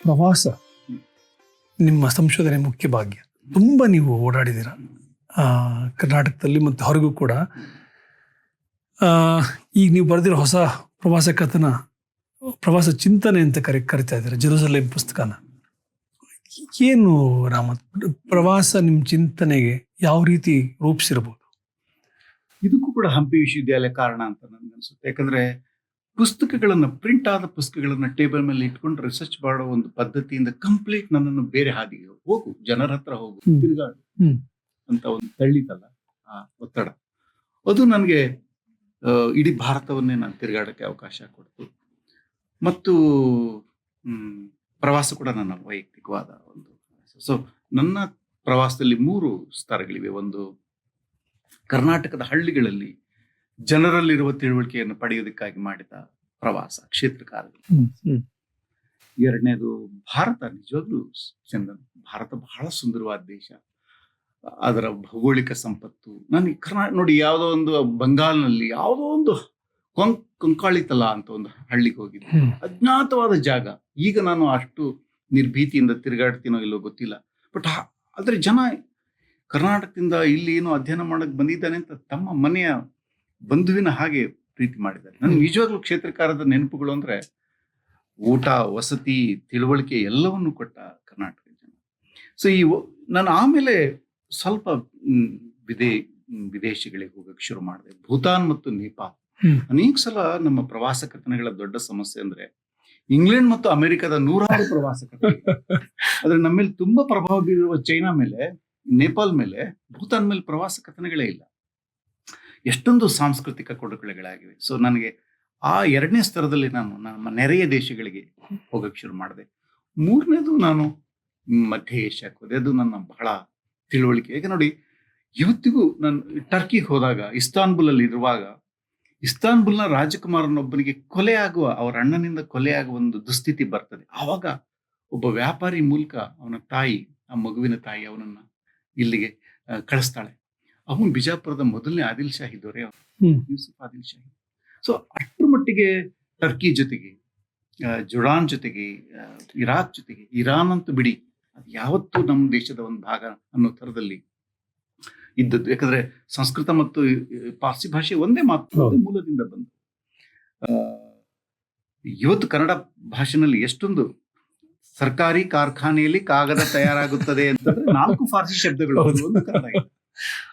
ಪ್ರವಾಸ ನಿಮ್ಮ ಸಂಶೋಧನೆ ಮುಖ್ಯ ಭಾಗ್ಯ. ತುಂಬ ನೀವು ಓಡಾಡಿದ್ದೀರ ಕರ್ನಾಟಕದಲ್ಲಿ ಮತ್ತು ಹೊರಗೂ ಕೂಡ. ಈಗ ನೀವು ಬರೆದಿರೋ ಹೊಸ ಪ್ರವಾಸ ಕಥನ, ಪ್ರವಾಸ ಚಿಂತನೆ ಅಂತ ಕರಿತಾ ಇದ್ದಾರೆ, ಜೆರೂಸಲೇಮ್ ಪುಸ್ತಕನ. ಏನು ರಾಮತ್, ಪ್ರವಾಸ ನಿಮ್ಮ ಚಿಂತನೆಗೆ ಯಾವ ರೀತಿ ರೂಪಿಸಿರ್ಬೋದು? ಇದಕ್ಕೂ ಕೂಡ ಹಂಪಿ ವಿಶ್ವವಿದ್ಯಾಲಯ ಕಾರಣ ಅಂತ ನನ್ಗನ್ಸುತ್ತೆ. ಯಾಕಂದ್ರೆ ಪುಸ್ತಕಗಳನ್ನ, ಪ್ರಿಂಟ್ ಆದ ಪುಸ್ತಕಗಳನ್ನ ಟೇಬಲ್ ಮೇಲೆ ಇಟ್ಕೊಂಡು ರಿಸರ್ಚ್ ಮಾಡೋ ಒಂದು ಪದ್ಧತಿಯಿಂದ ಕಂಪ್ಲೀಟ್ ನನ್ನನ್ನು ಬೇರೆ ಹಾದಿಗೆ ಹೋಗು, ಜನರ ಹತ್ರ ಹೋಗು, ತಿರುಗಾಡು ಅಂತ ಒಂದು ತಳ್ಳಿತಲ್ಲ ಆ ಒತ್ತಡ, ಅದು ನನಗೆ ಇಡೀ ಭಾರತವನ್ನೇ ನಾನು ತಿರುಗಾಡಕ್ಕೆ ಅವಕಾಶ ಕೊಡ್ತು. ಮತ್ತು ಪ್ರವಾಸ ಕೂಡ ನನ್ನ ವೈಯಕ್ತಿಕವಾದ ಒಂದು. ಸೊ ನನ್ನ ಪ್ರವಾಸದಲ್ಲಿ 3 ಸ್ತರಗಳಿವೆ. ಒಂದು, ಕರ್ನಾಟಕದ ಹಳ್ಳಿಗಳಲ್ಲಿ ಜನರಲ್ಲಿರುವ ತಿಳುವಳಿಕೆಯನ್ನು ಪಡೆಯೋದಕ್ಕಾಗಿ ಮಾಡಿದ ಪ್ರವಾಸ, ಕ್ಷೇತ್ರ ಕಾರ್ಯಗಳು. ಎರಡನೇದು, ಭಾರತ. ನಿಜವಾಗ್ಲೂ ಚಂದನ್, ಭಾರತ ಬಹಳ ಸುಂದರವಾದ ದೇಶ. ಅದರ ಭೌಗೋಳಿಕ ಸಂಪತ್ತು. ನನಗೆ ನೋಡಿ, ಯಾವುದೋ ಒಂದು ಬಂಗಾಲ್ನಲ್ಲಿ ಯಾವುದೋ ಒಂದು ಕೊಂಕಾಳಿತಲ ಅಂತ ಒಂದು ಹಳ್ಳಿಗೆ ಹೋಗಿದ್ದೆ. ಅಜ್ಞಾತವಾದ ಜಾಗ. ಈಗ ನಾನು ಅಷ್ಟು ನಿರ್ಭೀತಿಯಿಂದ ತಿರುಗಾಡ್ತೀನೋ ಇಲ್ಲೋ ಗೊತ್ತಿಲ್ಲ. ಬಟ್ ಆದ್ರೆ ಜನ ಕರ್ನಾಟಕದಿಂದ ಇಲ್ಲಿ ಏನೋ ಅಧ್ಯಯನ ಮಾಡಕ್ ಬಂದಿದ್ದಾನೆ ಅಂತ ತಮ್ಮ ಮನೆಯ ಬಂಧುವಿನ ಹಾಗೆ ಪ್ರೀತಿ ಮಾಡಿದ್ದಾರೆ. ನನ್ಗೆ ನಿಜವಾಗ್ಲೂ ಕ್ಷೇತ್ರಕಾರದ ನೆನಪುಗಳು ಅಂದ್ರೆ ಊಟ, ವಸತಿ, ತಿಳುವಳಿಕೆ ಎಲ್ಲವನ್ನು ಕೊಟ್ಟ ಕರ್ನಾಟಕ ಜನ. ಸೊ ನಾನು ಆಮೇಲೆ ಸ್ವಲ್ಪ ವಿದೇಶಗಳಿಗೆ ಹೋಗಕ್ಕೆ ಶುರು ಮಾಡಿದೆ. ಭೂತಾನ್ ಮತ್ತು ನೇಪಾಳ. ಅನೇಕ ಸಲ ನಮ್ಮ ಪ್ರವಾಸ ಕಥನಗಳ ದೊಡ್ಡ ಸಮಸ್ಯೆ ಅಂದ್ರೆ ಇಂಗ್ಲೆಂಡ್ ಮತ್ತು ಅಮೆರಿಕದ 100 ಪ್ರವಾಸ ಕಥನ. ಆದ್ರೆ ನಮ್ಮ ಮೇಲೆ ತುಂಬಾ ಪ್ರಭಾವ ಬೀರುವ ಚೈನಾ ಮೇಲೆ, ನೇಪಾಲ್ ಮೇಲೆ, ಭೂತಾನ್ ಮೇಲೆ ಪ್ರವಾಸ ಕಥನಗಳೇ ಇಲ್ಲ. ಎಷ್ಟೊಂದು ಸಾಂಸ್ಕೃತಿಕ ಕೊಡುಗೆಗಳಾಗಿವೆ. ಸೊ ನನಗೆ ಆ 2ನೇ ಸ್ತರದಲ್ಲಿ ನಾನು ನಮ್ಮ ನೆರೆಯ ದೇಶಗಳಿಗೆ ಹೋಗಕ್ಕೆ ಶುರು ಮಾಡಿದೆ. 3ನೇದು, ನಾನು ಮಧ್ಯ ಏಷ್ಯಾಕ್ಕೆ ಹೋದೆ. ಅದು ನನ್ನ ಬಹಳ ತಿಳುವಳಿಕೆ. ಯಾಕೆ ನೋಡಿ, ಇವತ್ತಿಗೂ ನಾನು ಟರ್ಕಿಗೆ ಹೋದಾಗ, ಇಸ್ತಾನ್ಬುಲ್ ಅಲ್ಲಿ ಇರುವಾಗ, ಇಸ್ತಾನ್ಬುಲ್ನ ರಾಜಕುಮಾರನೊಬ್ಬನಿಗೆ ಅವರ ಅಣ್ಣನಿಂದ ಕೊಲೆಯಾಗುವ ಒಂದು ದುಸ್ಥಿತಿ ಬರ್ತದೆ. ಆವಾಗ ಒಬ್ಬ ವ್ಯಾಪಾರಿ ಮೂಲಕ ಅವನ ತಾಯಿ, ಆ ಮಗುವಿನ ತಾಯಿ, ಅವನನ್ನ ಇಲ್ಲಿಗೆ ಕಳಿಸ್ತಾಳೆ. ಅವನು ಬಿಜಾಪುರದ ಮೊದಲನೇ ಆದಿಲ್ ಶಾಹಿ ದೊರೆ, ಯೂಸುಫ್ ಆದಿಲ್ ಶಾಹಿ. ಸೊ ಅಷ್ಟರ ಮಟ್ಟಿಗೆ ಟರ್ಕಿ ಜೊತೆಗೆ, ಜೊರ್ಡಾನ್ ಜೊತೆಗೆ, ಇರಾಕ್ ಜೊತೆಗೆ, ಇರಾನ್ ಅಂತೂ ಬಿಡಿ, ಅದು ಯಾವತ್ತೂ ನಮ್ಮ ದೇಶದ ಒಂದು ಭಾಗ ಅನ್ನೋ ಥರದಲ್ಲಿ ಇದ್ದದ್ದು. ಯಾಕಂದ್ರೆ ಸಂಸ್ಕೃತ ಮತ್ತು ಪಾರ್ಸಿ ಭಾಷೆ ಒಂದೇ ಮಾತು, ಮೂಲದಿಂದ ಬಂದು. ಇವತ್ತು ಕನ್ನಡ ಭಾಷೆನಲ್ಲಿ ಎಷ್ಟೊಂದು ಸರ್ಕಾರಿ ಕಾರ್ಖಾನೆಯಲ್ಲಿ ಕಾಗದ ತಯಾರಾಗುತ್ತದೆ ಅಂತಂದ್ರೆ 4 ಫಾರ್ಸಿ ಶಬ್ದಗಳು, ಒಂದು ಕನ್ನಡ ಇದೆ.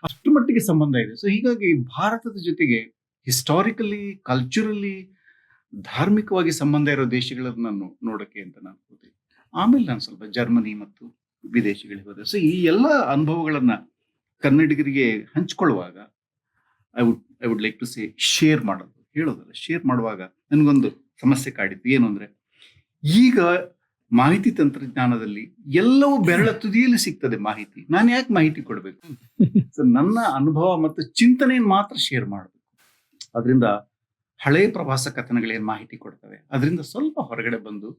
ಅಷ್ಟು ಮಟ್ಟಿಗೆ ಸಂಬಂಧ ಇದೆ. ಸೊ ಹೀಗಾಗಿ ಭಾರತದ ಜೊತೆಗೆ ಹಿಸ್ಟಾರಿಕಲಿ, ಕಲ್ಚರಲಿ, ಧಾರ್ಮಿಕವಾಗಿ ಸಂಬಂಧ ಇರೋ ದೇಶಗಳನ್ನು ನಾನು ನೋಡಕ್ಕೆ ಅಂತ ನಾನು ಹೋದೆ. ಆಮೇಲೆ ನಾನು ಸ್ವಲ್ಪ ಜರ್ಮನಿ ಮತ್ತು ವಿದೇಶಗಳಿಗೆ ಹೋದೆ. ಸೊ ಈ ಎಲ್ಲ ಅನುಭವಗಳನ್ನ ಕನ್ನಡಿಗರಿಗೆ ಹಂಚ್ಕೊಳ್ಳುವಾಗ I would like to say, share ಮಾಡೋದು, ಹೇಳೋದಲ್ಲ, ಶೇರ್ ಮಾಡುವಾಗ ನನಗೊಂದು ಸಮಸ್ಯೆ ಕಾಡಿತ್ತು. ಏನು ಅಂದ್ರೆ, ಈಗ ಮಾಹಿತಿ ತಂತ್ರಜ್ಞಾನದಲ್ಲಿ ಎಲ್ಲವೂ ಬೆರಳ ತುದಿಯಲ್ಲಿ ಸಿಗ್ತದೆ ಮಾಹಿತಿ. ನಾನು ಯಾಕೆ ಮಾಹಿತಿ ಕೊಡಬೇಕು? ಸೊ ನನ್ನ ಅನುಭವ ಮತ್ತು ಚಿಂತನೆಯನ್ನು ಮಾತ್ರ ಶೇರ್ ಮಾಡಬೇಕು. ಅದರಿಂದ ಹಳೆಯ ಪ್ರವಾಸ ಕಥನಗಳೇನು ಮಾಹಿತಿ ಕೊಡ್ತವೆ, ಅದರಿಂದ ಸ್ವಲ್ಪ ಹೊರಗಡೆ ಬಂದು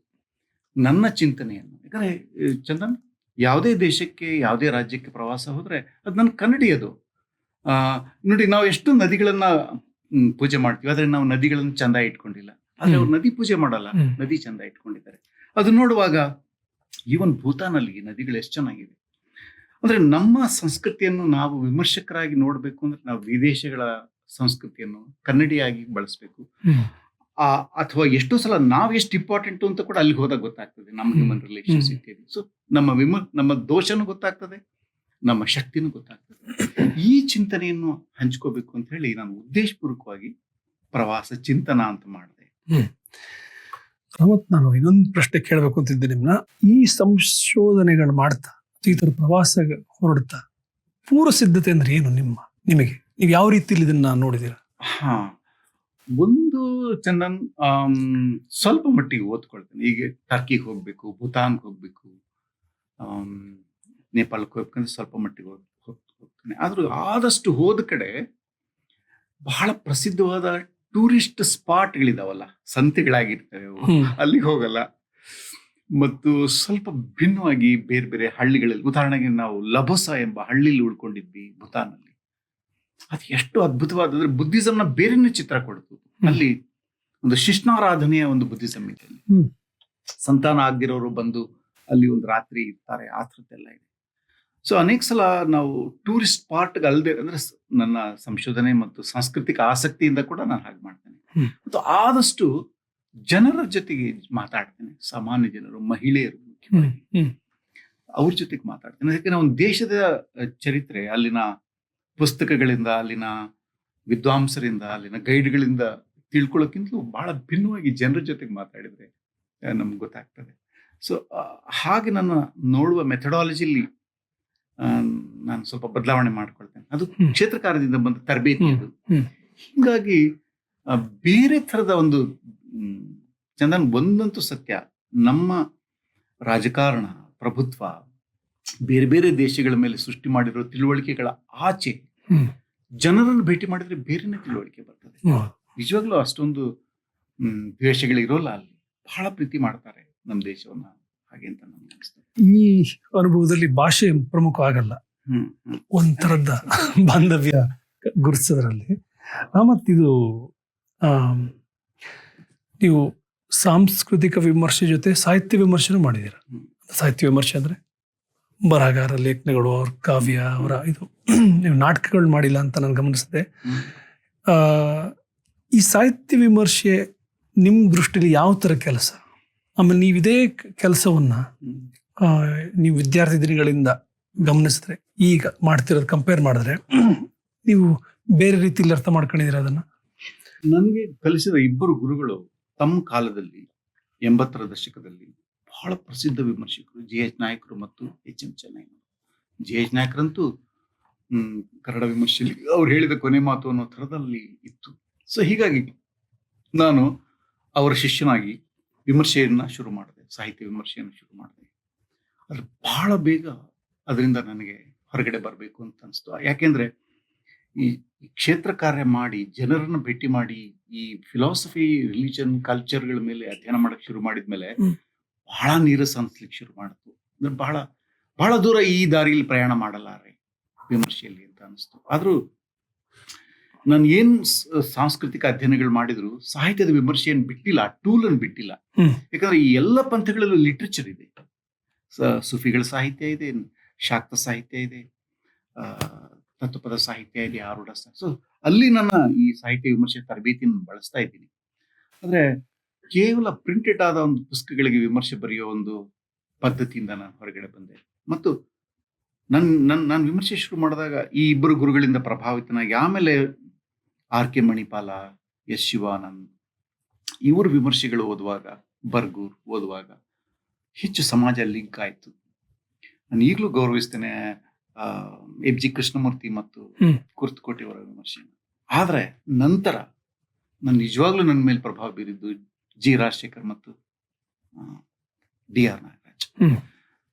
ನನ್ನ ಚಿಂತನೆಯನ್ನು. ಯಾಕಂದ್ರೆ ಚಂದನ್, ಯಾವುದೇ ದೇಶಕ್ಕೆ, ಯಾವುದೇ ರಾಜ್ಯಕ್ಕೆ ಪ್ರವಾಸ ಹೋದ್ರೆ ಅದು ನನ್ನ ಕನ್ನಡಿ. ಅದು ನೋಡಿ, ನಾವು ಎಷ್ಟು ನದಿಗಳನ್ನ ಪೂಜೆ ಮಾಡ್ತೀವಿ, ಆದ್ರೆ ನಾವು ನದಿಗಳನ್ನು ಚಂದ ಇಟ್ಕೊಂಡಿಲ್ಲ. ಆದ್ರೆ ಅವ್ರು ನದಿ ಪೂಜೆ ಮಾಡಲ್ಲ, ನದಿ ಚಂದ ಇಟ್ಕೊಂಡಿದ್ದಾರೆ. ಅದು ನೋಡುವಾಗ ಈವನ್ ಭೂತಾನಲ್ಲಿ ನದಿಗಳು ಎಷ್ಟು ಚೆನ್ನಾಗಿವೆ. ಅಂದ್ರೆ ನಮ್ಮ ಸಂಸ್ಕೃತಿಯನ್ನು ನಾವು ವಿಮರ್ಶಕರಾಗಿ ನೋಡ್ಬೇಕು ಅಂದ್ರೆ ನಾವು ವಿದೇಶಗಳ ಸಂಸ್ಕೃತಿಯನ್ನು ಕನ್ನಡಿಯಾಗಿ ಬಳಸ್ಬೇಕು. ಅಥವಾ ಎಷ್ಟೋ ಸಲ ನಾವ್ ಎಷ್ಟು ಇಂಪಾರ್ಟೆಂಟ್ ಅಂತ ಕೂಡ ಅಲ್ಲಿಗೆ ಹೋದಾಗ ಗೊತ್ತಾಗ್ತದೆ, ನಮ್ಮ ಹ್ಯೂಮನ್ ರಿಲೇಷನ್ಸ್ ಇತ್ಯಾದಿ. ಸೊ ನಮ್ಮ ದೋಷನೂ ಗೊತ್ತಾಗ್ತದೆ, ನಮ್ಮ ಶಕ್ತಿನೂ ಗೊತ್ತಾಗ್ತದೆ. ಈ ಚಿಂತನೆಯನ್ನು ಹಂಚ್ಕೋಬೇಕು ಅಂತ ಹೇಳಿ ನಾನು ಉದ್ದೇಶಪೂರ್ವಕವಾಗಿ ಪ್ರವಾಸ ಚಿಂತನ ಅಂತ ಮಾಡಿದೆ. ರಹಮತ್, ನಾನು ಇನ್ನೊಂದು ಪ್ರಶ್ನೆ ಕೇಳಬೇಕು ಅಂತಿದ್ದೆ ನಿಮ್ನ. ಈ ಸಂಶೋಧನೆಗಳು ಮಾಡ್ತಾ, ಈ ತರ ಪ್ರವಾಸ ಹೊರಡ್ತಾ, ಪೂರ್ವ ಸಿದ್ಧತೆ ಅಂದ್ರೆ ಏನು ನಿಮಗೆ? ನೀವು ಯಾವ ರೀತಿಯಲ್ಲಿ ಇದನ್ನ ನೋಡಿದೀರ? ಒಂದು, ಚಂದನ್, ಸ್ವಲ್ಪ ಮಟ್ಟಿಗೆ ಓದ್ಕೊಳ್ತೇನೆ. ಈಗ ಟರ್ಕಿಗೆ ಹೋಗ್ಬೇಕು, ಭೂತಾನ್ಗೆ ಹೋಗ್ಬೇಕು, ನೇಪಾಳಕ್ಕೆ ಹೋಗ್ಬೇಕಂದ್ರೆ ಸ್ವಲ್ಪ ಮಟ್ಟಿಗೆ ಹೋಗ್ತೇನೆ. ಆದ್ರೂ ಆದಷ್ಟು ಹೋದ ಕಡೆ ಬಹಳ ಪ್ರಸಿದ್ಧವಾದ ಟೂರಿಸ್ಟ್ ಸ್ಪಾಟ್ಗಳಿದಾವಲ್ಲ, ಸಂತೆಗಳಾಗಿರ್ತವೆ, ಅಲ್ಲಿಗೆ ಹೋಗಲ್ಲ. ಮತ್ತು ಸ್ವಲ್ಪ ಭಿನ್ನವಾಗಿ ಬೇರೆ ಬೇರೆ ಹಳ್ಳಿಗಳಲ್ಲಿ, ಉದಾಹರಣೆಗೆ ನಾವು ಲಭಸ ಎಂಬ ಹಳ್ಳಿಲಿ ಉಳ್ಕೊಂಡಿದ್ವಿ ಭೂತಾನಲ್ಲಿ. ಅದು ಎಷ್ಟು ಅದ್ಭುತವಾದ್ರೆ ಬುದ್ಧಿಸಂನ ಬೇರೆನೇ ಚಿತ್ರ ಕೊಡ್ತು. ಅಲ್ಲಿ ಒಂದು ಶಿಷ್ಣಾರಾಧನೆಯ ಒಂದು ಬುದ್ಧಿಸಂ ಇದೆ ಅಲ್ಲಿ. ಸಂತಾನ ಆಗದಿರೋರು ಬಂದು ಅಲ್ಲಿ ಒಂದು ರಾತ್ರಿ ಇರ್ತಾರೆ, ಆ ಥರದ್ದೆಲ್ಲ ಇದೆ. ಸೊ ಅನೇಕ ಸಲ ನಾವು ಟೂರಿಸ್ಟ್ ಸ್ಪಾಟ್ಗೆ ಅಲ್ಲದೆ ಅಂದ್ರೆ ನನ್ನ ಸಂಶೋಧನೆ ಮತ್ತು ಸಾಂಸ್ಕೃತಿಕ ಆಸಕ್ತಿಯಿಂದ ಕೂಡ ನಾನು ಹಾಗೆ ಮಾಡ್ತೇನೆ. ಮತ್ತು ಆದಷ್ಟು ಜನರ ಜೊತೆಗೆ ಮಾತಾಡ್ತೇನೆ, ಸಾಮಾನ್ಯ ಜನರು, ಮಹಿಳೆಯರು ಮುಖ್ಯವಾಗಿ ಅವ್ರ ಜೊತೆಗೆ ಮಾತಾಡ್ತೇನೆ. ಯಾಕಂದ್ರೆ ಒಂದು ದೇಶದ ಚರಿತ್ರೆ ಅಲ್ಲಿನ ಪುಸ್ತಕಗಳಿಂದ, ಅಲ್ಲಿನ ವಿದ್ವಾಂಸರಿಂದ, ಅಲ್ಲಿನ ಗೈಡ್ಗಳಿಂದ ತಿಳ್ಕೊಳ್ಳೋಕ್ಕಿಂತಲೂ ಬಹಳ ಭಿನ್ನವಾಗಿ ಜನರ ಜೊತೆಗೆ ಮಾತಾಡಿದ್ರೆ ನಮ್ಗೆ ಗೊತ್ತಾಗ್ತದೆ. ಸೊ ಹಾಗೆ ನನ್ನ ನೋಡುವ ಮೆಥಡಾಲಜಿಲಿ ನಾನು ಸ್ವಲ್ಪ ಬದಲಾವಣೆ ಮಾಡ್ಕೊಳ್ತೇನೆ. ಅದು ಕ್ಷೇತ್ರಕಾರದಿಂದ ಬಂದ ತರಬೇತಿ ಅದು. ಹೀಗಾಗಿ ಬೇರೆ ಥರದ ಒಂದು ಚಂದನ್, ಒಂದಂತೂ ಸತ್ಯ, ನಮ್ಮ ರಾಜಕಾರಣ, ಪ್ರಭುತ್ವ ಬೇರೆ ಬೇರೆ ದೇಶಗಳ ಮೇಲೆ ಸೃಷ್ಟಿ ಮಾಡಿರೋ ತಿಳುವಳಿಕೆಗಳ ಆಚೆ ಜನರನ್ನು ಭೇಟಿ ಮಾಡಿದ್ರೆ ಬೇರೆನೇ ತಿಳುವಳಿಕೆ ಬರ್ತದೆ. ನಿಜವಾಗ್ಲೂ ಅಷ್ಟೊಂದು ದ್ವೇಷಗಳಿರೋಲ್ಲ, ಅಲ್ಲಿ ಬಹಳ ಪ್ರೀತಿ ಮಾಡ್ತಾರೆ ನಮ್ಮ ದೇಶವನ್ನ, ಹಾಗೆ ಅಂತ ನಮ್ಗೆ ಅನಿಸ್ತದೆ. ಈ ಅನುಭವದಲ್ಲಿ ಭಾಷೆ ಪ್ರಮುಖ ಆಗಲ್ಲ, ಒಂಥರದ ಬಾಂಧವ್ಯ ಗುರುತಿಸೋದ್ರಲ್ಲಿ. ಮತ್ತಿದು ನೀವು ಸಾಂಸ್ಕೃತಿಕ ವಿಮರ್ಶೆ ಜೊತೆ ಸಾಹಿತ್ಯ ವಿಮರ್ಶೆನೂ ಮಾಡಿದ್ದೀರ. ಸಾಹಿತ್ಯ ವಿಮರ್ಶೆ ಅಂದ್ರೆ ಬರಹಗಾರ ಲೇಖನಗಳು, ಅವ್ರ ಕಾವ್ಯ, ಅವರ ಇದು ನೀವು ನಾಟಕಗಳು ಮಾಡಿಲ್ಲ ಅಂತ ನಾನು ಗಮನಿಸಿದೆ. ಈ ಸಾಹಿತ್ಯ ವಿಮರ್ಶೆ ನಿಮ್ಮ ದೃಷ್ಟಿಯಲ್ಲಿ ಯಾವ ಥರ ಕೆಲಸ? ಆಮೇಲೆ ನೀವು ಇದೇ ಕೆಲಸವನ್ನ ನೀವು ವಿದ್ಯಾರ್ಥಿ ದಿನಗಳಿಂದ ಗಮನಿಸಿದ್ರೆ ಈಗ ಮಾಡ್ತಿರೋದು ಕಂಪೇರ್ ಮಾಡಿದ್ರೆ ನೀವು ಬೇರೆ ರೀತಿಯಲ್ಲಿ ಅರ್ಥ ಮಾಡ್ಕೊಂಡಿದ್ದೀರ ಅದನ್ನ? ನನಗೆ ಕಲಿಸಿದ ಇಬ್ಬರು ಗುರುಗಳು ತಮ್ಮ ಕಾಲದಲ್ಲಿ 80ರ ದಶಕದಲ್ಲಿ ಬಹಳ ಪ್ರಸಿದ್ಧ ವಿಮರ್ಶಕರು, ಜಿ.ಎಚ್. ನಾಯಕರು ಮತ್ತು ಎಚ್.ಎಂ. ಚೆನ್ನಯ್ಯನವರು. ಜಿ.ಎಚ್. ನಾಯಕರಂತೂ ಕನ್ನಡ ವಿಮರ್ಶೆಯಲ್ಲಿ ಅವ್ರು ಹೇಳಿದ ಕೊನೆ ಮಾತು ಅನ್ನೋ ಥರದಲ್ಲಿ ಇತ್ತು. ಸೊ ಹೀಗಾಗಿ ನಾನು ಅವರ ಶಿಷ್ಯನಾಗಿ ವಿಮರ್ಶೆಯನ್ನ ಶುರು ಮಾಡಿದೆ, ಸಾಹಿತ್ಯ ವಿಮರ್ಶೆಯನ್ನು ಶುರು ಮಾಡಿದೆ. ಅದ್ರ ಬಹಳ ಬೇಗ ಅದರಿಂದ ನನಗೆ ಹೊರಗಡೆ ಬರಬೇಕು ಅಂತ ಅನಿಸ್ತು. ಯಾಕೆಂದ್ರೆ ಈ ಕ್ಷೇತ್ರ ಕಾರ್ಯ ಮಾಡಿ, ಜನರನ್ನು ಭೇಟಿ ಮಾಡಿ, ಈ ಫಿಲಾಸಫಿ, ರಿಲಿಜನ್, ಕಲ್ಚರ್ಗಳ ಮೇಲೆ ಅಧ್ಯಯನ ಮಾಡಕ್ ಶುರು ಮಾಡಿದ್ಮೇಲೆ ಬಹಳ ನೀರಸ ಅನ್ಸ್ಲಿಕ್ಕೆ ಶುರು ಮಾಡಿತು. ಅಂದ್ರೆ ಬಹಳ ಬಹಳ ದೂರ ಈ ದಾರಿಯಲ್ಲಿ ಪ್ರಯಾಣ ಮಾಡಲಾರೆ ವಿಮರ್ಶೆಯಲ್ಲಿ ಅಂತ ಅನಿಸ್ತು. ಆದ್ರೂ ನಾನು ಏನ್ ಸಾಂಸ್ಕೃತಿಕ ಅಧ್ಯಯನಗಳು ಮಾಡಿದ್ರು ಸಾಹಿತ್ಯದ ವಿಮರ್ಶೆಯನ್ನು ಬಿಟ್ಟಿಲ್ಲ, ಆ ಟೂಲ್ ಅನ್ನು ಬಿಟ್ಟಿಲ್ಲ. ಯಾಕಂದ್ರೆ ಈ ಎಲ್ಲ ಪಂಥಗಳಲ್ಲೂ ಲಿಟ್ರೇಚರ್ ಇದೆ, ಸುಫಿಗಳ ಸಾಹಿತ್ಯ ಇದೆ, ಶಾಕ್ತ ಸಾಹಿತ್ಯ ಇದೆ, ತತ್ವಪದ ಸಾಹಿತ್ಯ ಇದೆ, ಆರೂಢ ಸಾಹಿತ್ಯ. ಸೊ ಅಲ್ಲಿ ನನ್ನ ಈ ಸಾಹಿತ್ಯ ವಿಮರ್ಶೆ ತರಬೇತಿಯನ್ನು ಬಳಸ್ತಾ ಇದ್ದೀನಿ. ಆದ್ರೆ ಕೇವಲ ಪ್ರಿಂಟೆಡ್ ಆದ ಒಂದು ಪುಸ್ತಕಗಳಿಗೆ ವಿಮರ್ಶೆ ಬರೆಯೋ ಒಂದು ಪದ್ಧತಿಯಿಂದ ನಾನು ಹೊರಗಡೆ ಬಂದೆ. ಮತ್ತು ನಾನು ವಿಮರ್ಶೆ ಶುರು ಮಾಡಿದಾಗ ಈ ಇಬ್ಬರು ಗುರುಗಳಿಂದ ಪ್ರಭಾವಿತನಾಗಿ, ಆಮೇಲೆ ಆರ್.ಕೆ. ಮಣಿಪಾಲ, ಎಸ್. ಶಿವಾನಂದ್ ಇವರು ವಿಮರ್ಶೆಗಳು ಓದುವಾಗ, ಬರ್ಗೂರ್ ಓದುವಾಗ ಹೆಚ್ಚು ಸಮಾಜ ಲಿಂಕ್ ಆಯ್ತು. ನಾನು ಈಗಲೂ ಗೌರವಿಸ್ತೇನೆ ಎಫ್.ಜಿ. ಕೃಷ್ಣಮೂರ್ತಿ ಮತ್ತು ಕುರ್ತಕೋಟೆಯವರ ವಿಮರ್ಶೆಯನ್ನು. ಆದ್ರೆ ನಂತರ ನಾನು ನಿಜವಾಗ್ಲೂ ನನ್ನ ಮೇಲೆ ಪ್ರಭಾವ ಬೀರಿದ್ದು ಜಿ. ರಾಜಶೇಖರ್ ಮತ್ತು ಡಿ.ಆರ್. ನಾಗರಾಜ್.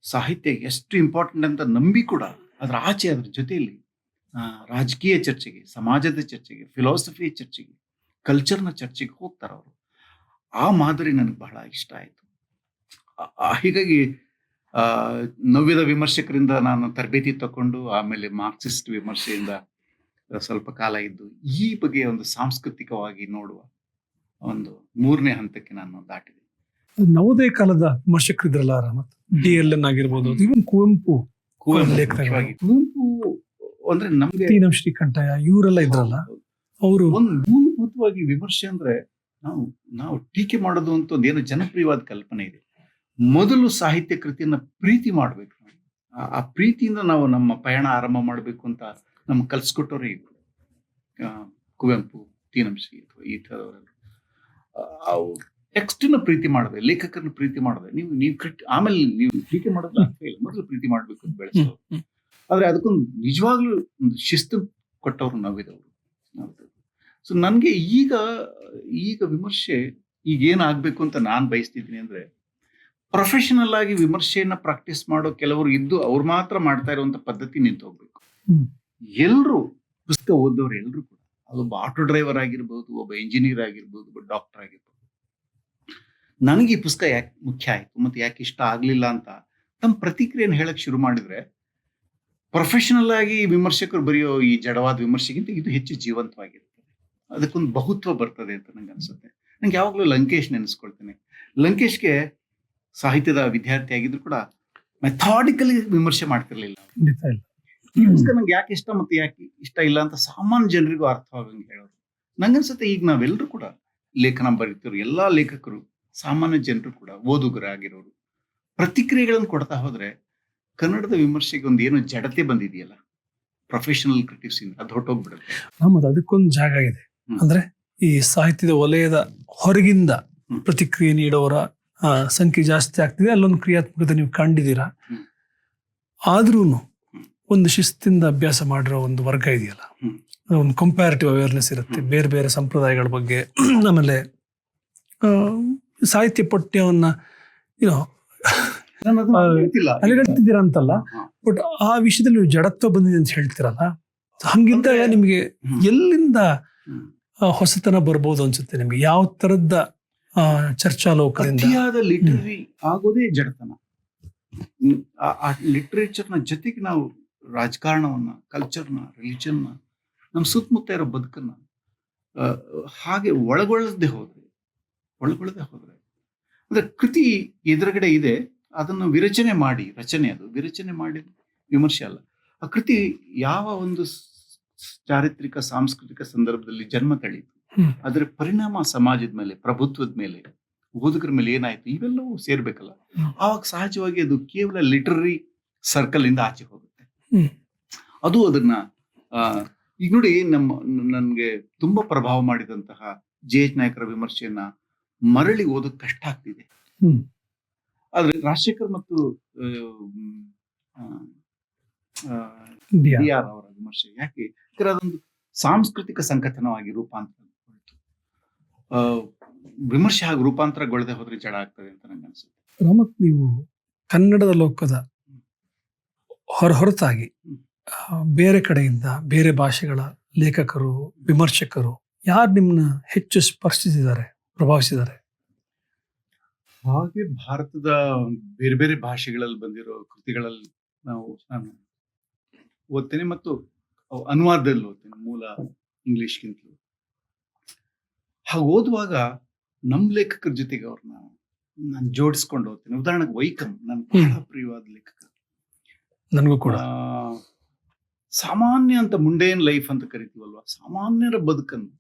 ಸಾಹಿತ್ಯ ಎಷ್ಟು ಇಂಪಾರ್ಟೆಂಟ್ ಅಂತ ನಂಬಿ ಕೂಡ ಅದ್ರ ಆಚೆ, ಅದ್ರ ಜೊತೆಯಲ್ಲಿ ರಾಜಕೀಯ ಚರ್ಚೆಗೆ, ಸಮಾಜದ ಚರ್ಚೆಗೆ, ಫಿಲಾಸಫಿ ಚರ್ಚೆಗೆ, ಕಲ್ಚರ್ನ ಚರ್ಚೆಗೆ ಹೋಗ್ತಾರೆ ಅವರು. ಆ ಮಾದರಿ ನನಗೆ ಬಹಳ ಇಷ್ಟ ಆಯ್ತು. ಹೀಗಾಗಿ ನವ್ಯದ ವಿಮರ್ಶಕರಿಂದ ನಾನು ತರಬೇತಿ ತಕೊಂಡು, ಆಮೇಲೆ ಮಾರ್ಕ್ಸಿಸ್ಟ್ ವಿಮರ್ಶೆಯಿಂದ ಸ್ವಲ್ಪ ಕಾಲ ಇದ್ದು, ಈ ಬಗ್ಗೆ ಒಂದು ಸಾಂಸ್ಕೃತಿಕವಾಗಿ ನೋಡುವ ಒಂದು 3ನೇ ಹಂತಕ್ಕೆ ನಾನು ದಾಟಿದೆ. ನವೋದಯ ಕಾಲದ ವಿಮರ್ಶಕರಿದ್ರಲ್ಲ, ರಹಮತ್, ಡಿ.ಎಲ್.ಎನ್. ಆಗಿರ್ಬೋದು, ಇವನ್ ಕುವೆಂಪು ಅಂದ್ರೆ ನಮ್ಗೆ ತೀನಂ ಶ್ರೀಕಂಠಯ್ಯ ಇವರೆಲ್ಲ ಇದ್ರಲ್ಲ, ಅವರು ಒಂದು ಮೂಲಭೂತವಾಗಿ ವಿಮರ್ಶೆ ಅಂದ್ರೆ ನಾವು ಟೀಕೆ ಮಾಡೋದು ಅಂತ ಒಂದೇನು ಜನಪ್ರಿಯವಾದ ಕಲ್ಪನೆ ಇದೆ. ಮೊದಲು ಸಾಹಿತ್ಯ ಕೃತಿಯನ್ನ ಪ್ರೀತಿ ಮಾಡ್ಬೇಕು. ಆ ಪ್ರೀತಿಯಿಂದ ನಾವು ನಮ್ಮ ಪಯಣ ಆರಂಭ ಮಾಡ್ಬೇಕು ಅಂತ ನಮ್ಗೆ ಕಲ್ಸ್ಕೊಟ್ಟವ್ರೆ ಇದ್ರು ಕುವೆಂಪು, ತೀನಂ ಶ್ರೀ ಅಥವಾ ಈ ಥರದವರೆಲ್ಲ. ಟೆಕ್ಸ್ಟ್ನ ಪ್ರೀತಿ ಮಾಡದೆ, ಲೇಖಕರನ್ನ ಪ್ರೀತಿ ಮಾಡದೆ, ನೀವು ಆಮೇಲೆ ನೀವು ಟೀಕೆ ಮಾಡೋದು ಅಂತ ಇಲ್ಲ, ಮೊದಲು ಪ್ರೀತಿ ಮಾಡ್ಬೇಕು ಅಂತ ಬೆಳೆಸೋರು. ಆದ್ರೆ ಅದಕ್ಕೊಂದು ನಿಜವಾಗ್ಲೂ ಒಂದು ಶಿಸ್ತು ಕೊಟ್ಟವ್ರು ನವ್ಯದವರು. ಸೊ ನನ್ಗೆ ಈಗ ವಿಮರ್ಶೆ ಈಗ ಏನಾಗ್ಬೇಕು ಅಂತ ನಾನು ಬಯಸ್ತಿದ್ದೀನಿ ಅಂದ್ರೆ, ಪ್ರೊಫೆಷನಲ್ ಆಗಿ ವಿಮರ್ಶೆಯನ್ನ ಪ್ರಾಕ್ಟೀಸ್ ಮಾಡೋ ಕೆಲವರು ಇದ್ದು ಅವ್ರು ಮಾತ್ರ ಮಾಡ್ತಾ ಇರುವಂತ ಪದ್ಧತಿ ನಿಂತು ಹೋಗ್ಬೇಕು. ಎಲ್ರು ಪುಸ್ತಕ ಓದೋರು ಎಲ್ರು ಕೂಡ, ಅದೊಬ್ಬ ಆಟೋ ಡ್ರೈವರ್ ಆಗಿರ್ಬೋದು, ಒಬ್ಬ ಇಂಜಿನಿಯರ್ ಆಗಿರ್ಬೋದು, ಒಬ್ಬ ಡಾಕ್ಟರ್ ಆಗಿರ್ಬೋದು, ನನಗೆ ಈ ಪುಸ್ತಕ ಯಾಕೆ ಮುಖ್ಯ ಆಯ್ತು ಮತ್ತೆ ಯಾಕೆ ಇಷ್ಟ ಆಗ್ಲಿಲ್ಲ ಅಂತ ತಮ್ಮ ಪ್ರತಿಕ್ರಿಯೆಯನ್ನು ಹೇಳಕ್ ಶುರು ಮಾಡಿದ್ರೆ, ಪ್ರೊಫೆಷನಲ್ ಆಗಿ ವಿಮರ್ಶಕರು ಬರೆಯೋ ಈ ಜಡವಾದ ವಿಮರ್ಶೆಗಿಂತ ಇದು ಹೆಚ್ಚು ಜೀವಂತವಾಗಿರ್ತದೆ, ಅದಕ್ಕೊಂದು ಬಹುತ್ವ ಬರ್ತದೆ ಅಂತ ನಂಗೆ ಅನ್ಸುತ್ತೆ. ನಂಗೆ ಯಾವಾಗ್ಲೂ ಲಂಕೇಶ್ ನೆನೆಸ್ಕೊಳ್ತೇನೆ. ಲಂಕೇಶ್ಗೆ ಸಾಹಿತ್ಯದ ವಿದ್ಯಾರ್ಥಿ ಆಗಿದ್ರು ಕೂಡ ಮೆಥಾಡಿಕಲಿ ವಿಮರ್ಶೆ ಮಾಡ್ತಿರ್ಲಿಲ್ಲ. ಖಂಡಿತ ಇಲ್ಲ. ಈ ಪುಸ್ತಕ ನಂಗೆ ಯಾಕೆ ಇಷ್ಟ ಮತ್ತೆ ಯಾಕೆ ಇಷ್ಟ ಇಲ್ಲ ಅಂತ ಸಾಮಾನ್ಯ ಜನರಿಗೂ ಅರ್ಥವಾಗಂಗೆ ಹೇಳೋರು. ನಂಗನ್ಸುತ್ತೆ ಈಗ ನಾವೆಲ್ಲರೂ ಕೂಡ ಲೇಖನ ಬರೀತಿರೋ ಎಲ್ಲಾ ಲೇಖಕರು, ಸಾಮಾನ್ಯ ಜನರು ಕೂಡ ಓದುಗರಾಗಿರೋರು ಪ್ರತಿಕ್ರಿಯೆಗಳನ್ನು ಕೊಡ್ತಾ ಹೋದ್ರೆ ಕನ್ನಡದ ವಿಮರ್ಶೆಗೆ ಒಂದು ಏನೋ ಜಡತೆ ಬಂದಿದೆಯಲ್ಲ, ಪ್ರೊಫೆಷನಲ್ ಕ್ರಿಟಿಕ್ಸ್ ಇಂದ ಅದು ಹೊರಟೋಗ್ಬಿಡುತ್ತೆ. ಮತ್ತೆ ಅದಕ್ಕೊಂದು ಜಾಗ ಇದೆ. ಅಂದ್ರೆ ಈ ಸಾಹಿತ್ಯದ ವಲಯದ ಹೊರಗಿಂದ ಪ್ರತಿಕ್ರಿಯೆ ನೀಡೋರ ಸಂಖ್ಯೆ ಜಾಸ್ತಿ ಆಗ್ತಿದೆ. ಅಲ್ಲೊಂದು ಕ್ರಿಯಾತ್ಮಕತೆ ನೀವು ಕಂಡಿದ್ದೀರಾ. ಆದ್ರೂ ಒಂದು ಶಿಸ್ತಿಂದ ಅಭ್ಯಾಸ ಮಾಡಿರೋ ಒಂದು ವರ್ಗ ಇದೆಯಲ್ಲ, ಒಂದು ಕಂಪ್ಯಾರಿಟಿವ್ ಅವೇರ್ನೆಸ್ ಇರುತ್ತೆ ಬೇರೆ ಬೇರೆ ಸಂಪ್ರದಾಯಗಳ ಬಗ್ಗೆ. ಆಮೇಲೆ ಸಾಹಿತ್ಯ ಪಠ್ಯವನ್ನ ಏನೋ ಅಲೆಗಡ್ತಿದ್ದೀರಾ ಅಂತಲ್ಲ, ಬಟ್ ಆ ವಿಷಯದಲ್ಲಿ ನೀವು ಜಡತ್ವ ಬಂದಿದೆ ಅಂತ ಹೇಳ್ತೀರಲ್ಲ, ಹಂಗಿಂತ ನಿಮ್ಗೆ ಎಲ್ಲಿಂದ ಹೊಸತನ ಬರ್ಬೋದು ಅನ್ಸುತ್ತೆ ನಿಮ್ಗೆ? ಯಾವ ತರದ್ದ ಚರ್ಚಾಲೋಕದಿಂದ? ಲಿಟರರಿ ಆಗೋದೇ ಜಡತನ. ಆ ಲಿಟ್ರೇಚರ್ನ ಜೊತೆಗೆ ನಾವು ರಾಜಕಾರಣವನ್ನ, ಕಲ್ಚರ್ನ, ರಿಲಿಜನ್ನ, ನಮ್ಮ ಸುತ್ತಮುತ್ತ ಇರೋ ಬದುಕನ್ನ ಹಾಗೆ ಒಳಗೊಳ್ಳದೆ ಹೋದ್ರೆ ಅಂದ್ರೆ ಕೃತಿ ಎದುರುಗಡೆ ಇದೆ, ಅದನ್ನು ವಿರಚನೆ ಮಾಡಿ, ವಿರಚನೆ ಮಾಡಿ ವಿಮರ್ಶೆ ಅಲ್ಲ. ಆ ಕೃತಿ ಯಾವ ಒಂದು ಚಾರಿತ್ರಿಕ ಸಾಂಸ್ಕೃತಿಕ ಸಂದರ್ಭದಲ್ಲಿ ಜನ್ಮ ತಳೀತು, ಅದರ ಪರಿಣಾಮ ಸಮಾಜದ ಮೇಲೆ, ಪ್ರಭುತ್ವದ ಮೇಲೆ, ಓದುಗರ ಮೇಲೆ ಏನಾಯ್ತು, ಇವೆಲ್ಲವೂ ಸೇರ್ಬೇಕಲ್ಲ. ಆವಾಗ ಸಹಜವಾಗಿ ಅದು ಕೇವಲ ಲಿಟರರಿ ಸರ್ಕಲ್ ಇಂದ ಆಚೆ ಹೋಗುತ್ತೆ. ಅದು ಅದನ್ನ ಈಗ ನೋಡಿ, ನನ್ಗೆ ತುಂಬಾ ಪ್ರಭಾವ ಮಾಡಿದಂತಹ JH ನಾಯಕರ ವಿಮರ್ಶೆಯನ್ನ ಮರಳಿ ಓದೋಕ್ ಕಷ್ಟ ಆಗ್ತಿದೆ. ಆದ್ರೆ ರಾಜಶೇಖರ್ ಮತ್ತು DR ಅವರ ವಿಮರ್ಶೆ ಯಾಕೆ, ಅದೊಂದು ಸಾಂಸ್ಕೃತಿಕ ಸಂಕಥನವಾಗಿ ರೂಪಾಂತರಗೊಳ್ತು. ವಿಮರ್ಶೆ ಹಾಗೆ ರೂಪಾಂತರಗೊಳ್ಳದೆ ಹೋದ್ರೆ ಜಡ ಆಗ್ತದೆ ಅಂತ ನಂಗೆ ಅನ್ಸುತ್ತೆ. ರಹಮತ್, ನೀವು ಕನ್ನಡದ ಲೋಕದ ಹೊರತಾಗಿ ಬೇರೆ ಕಡೆಯಿಂದ, ಬೇರೆ ಭಾಷೆಗಳ ಲೇಖಕರು, ವಿಮರ್ಶಕರು ಯಾರು ನಿಮ್ಮನ್ನ ಹೆಚ್ಚು ಸ್ಪರ್ಶಿಸಿದ್ದಾರೆ, ಪ್ರಭಾವಿಸಿದ್ದಾರೆ? ಹಾಗೆ ಭಾರತದ ಬೇರೆ ಬೇರೆ ಭಾಷೆಗಳಲ್ಲಿ ಬಂದಿರೋ ಕೃತಿಗಳಲ್ಲಿ ನಾನು ಓದ್ತೇನೆ ಮತ್ತು ಅನುವಾದದಲ್ಲಿ ಓದ್ತೇನೆ, ಮೂಲ ಇಂಗ್ಲಿಷ್ಗಿಂತಲೂ. ಹಾಗೆ ಓದುವಾಗ ನಮ್ಮ ಲೇಖಕರ ಜೊತೆಗೆ ಅವ್ರನ್ನ ನಾನು ಜೋಡಿಸ್ಕೊಂಡು ಓದ್ತೇನೆ. ಉದಾಹರಣೆಗೆ ವೈಕಂ ನನ್ನ ಬಹಳ ಪ್ರಿಯವಾದ ಲೇಖಕ. ನನಗೂ ಕೂಡ ಸಾಮಾನ್ಯ ಅಂತ ಮುಂಡೇನ್ ಲೈಫ್ ಅಂತ ಕರಿತೀವಲ್ವಾ, ಸಾಮಾನ್ಯರ ಬದುಕನ್ನು,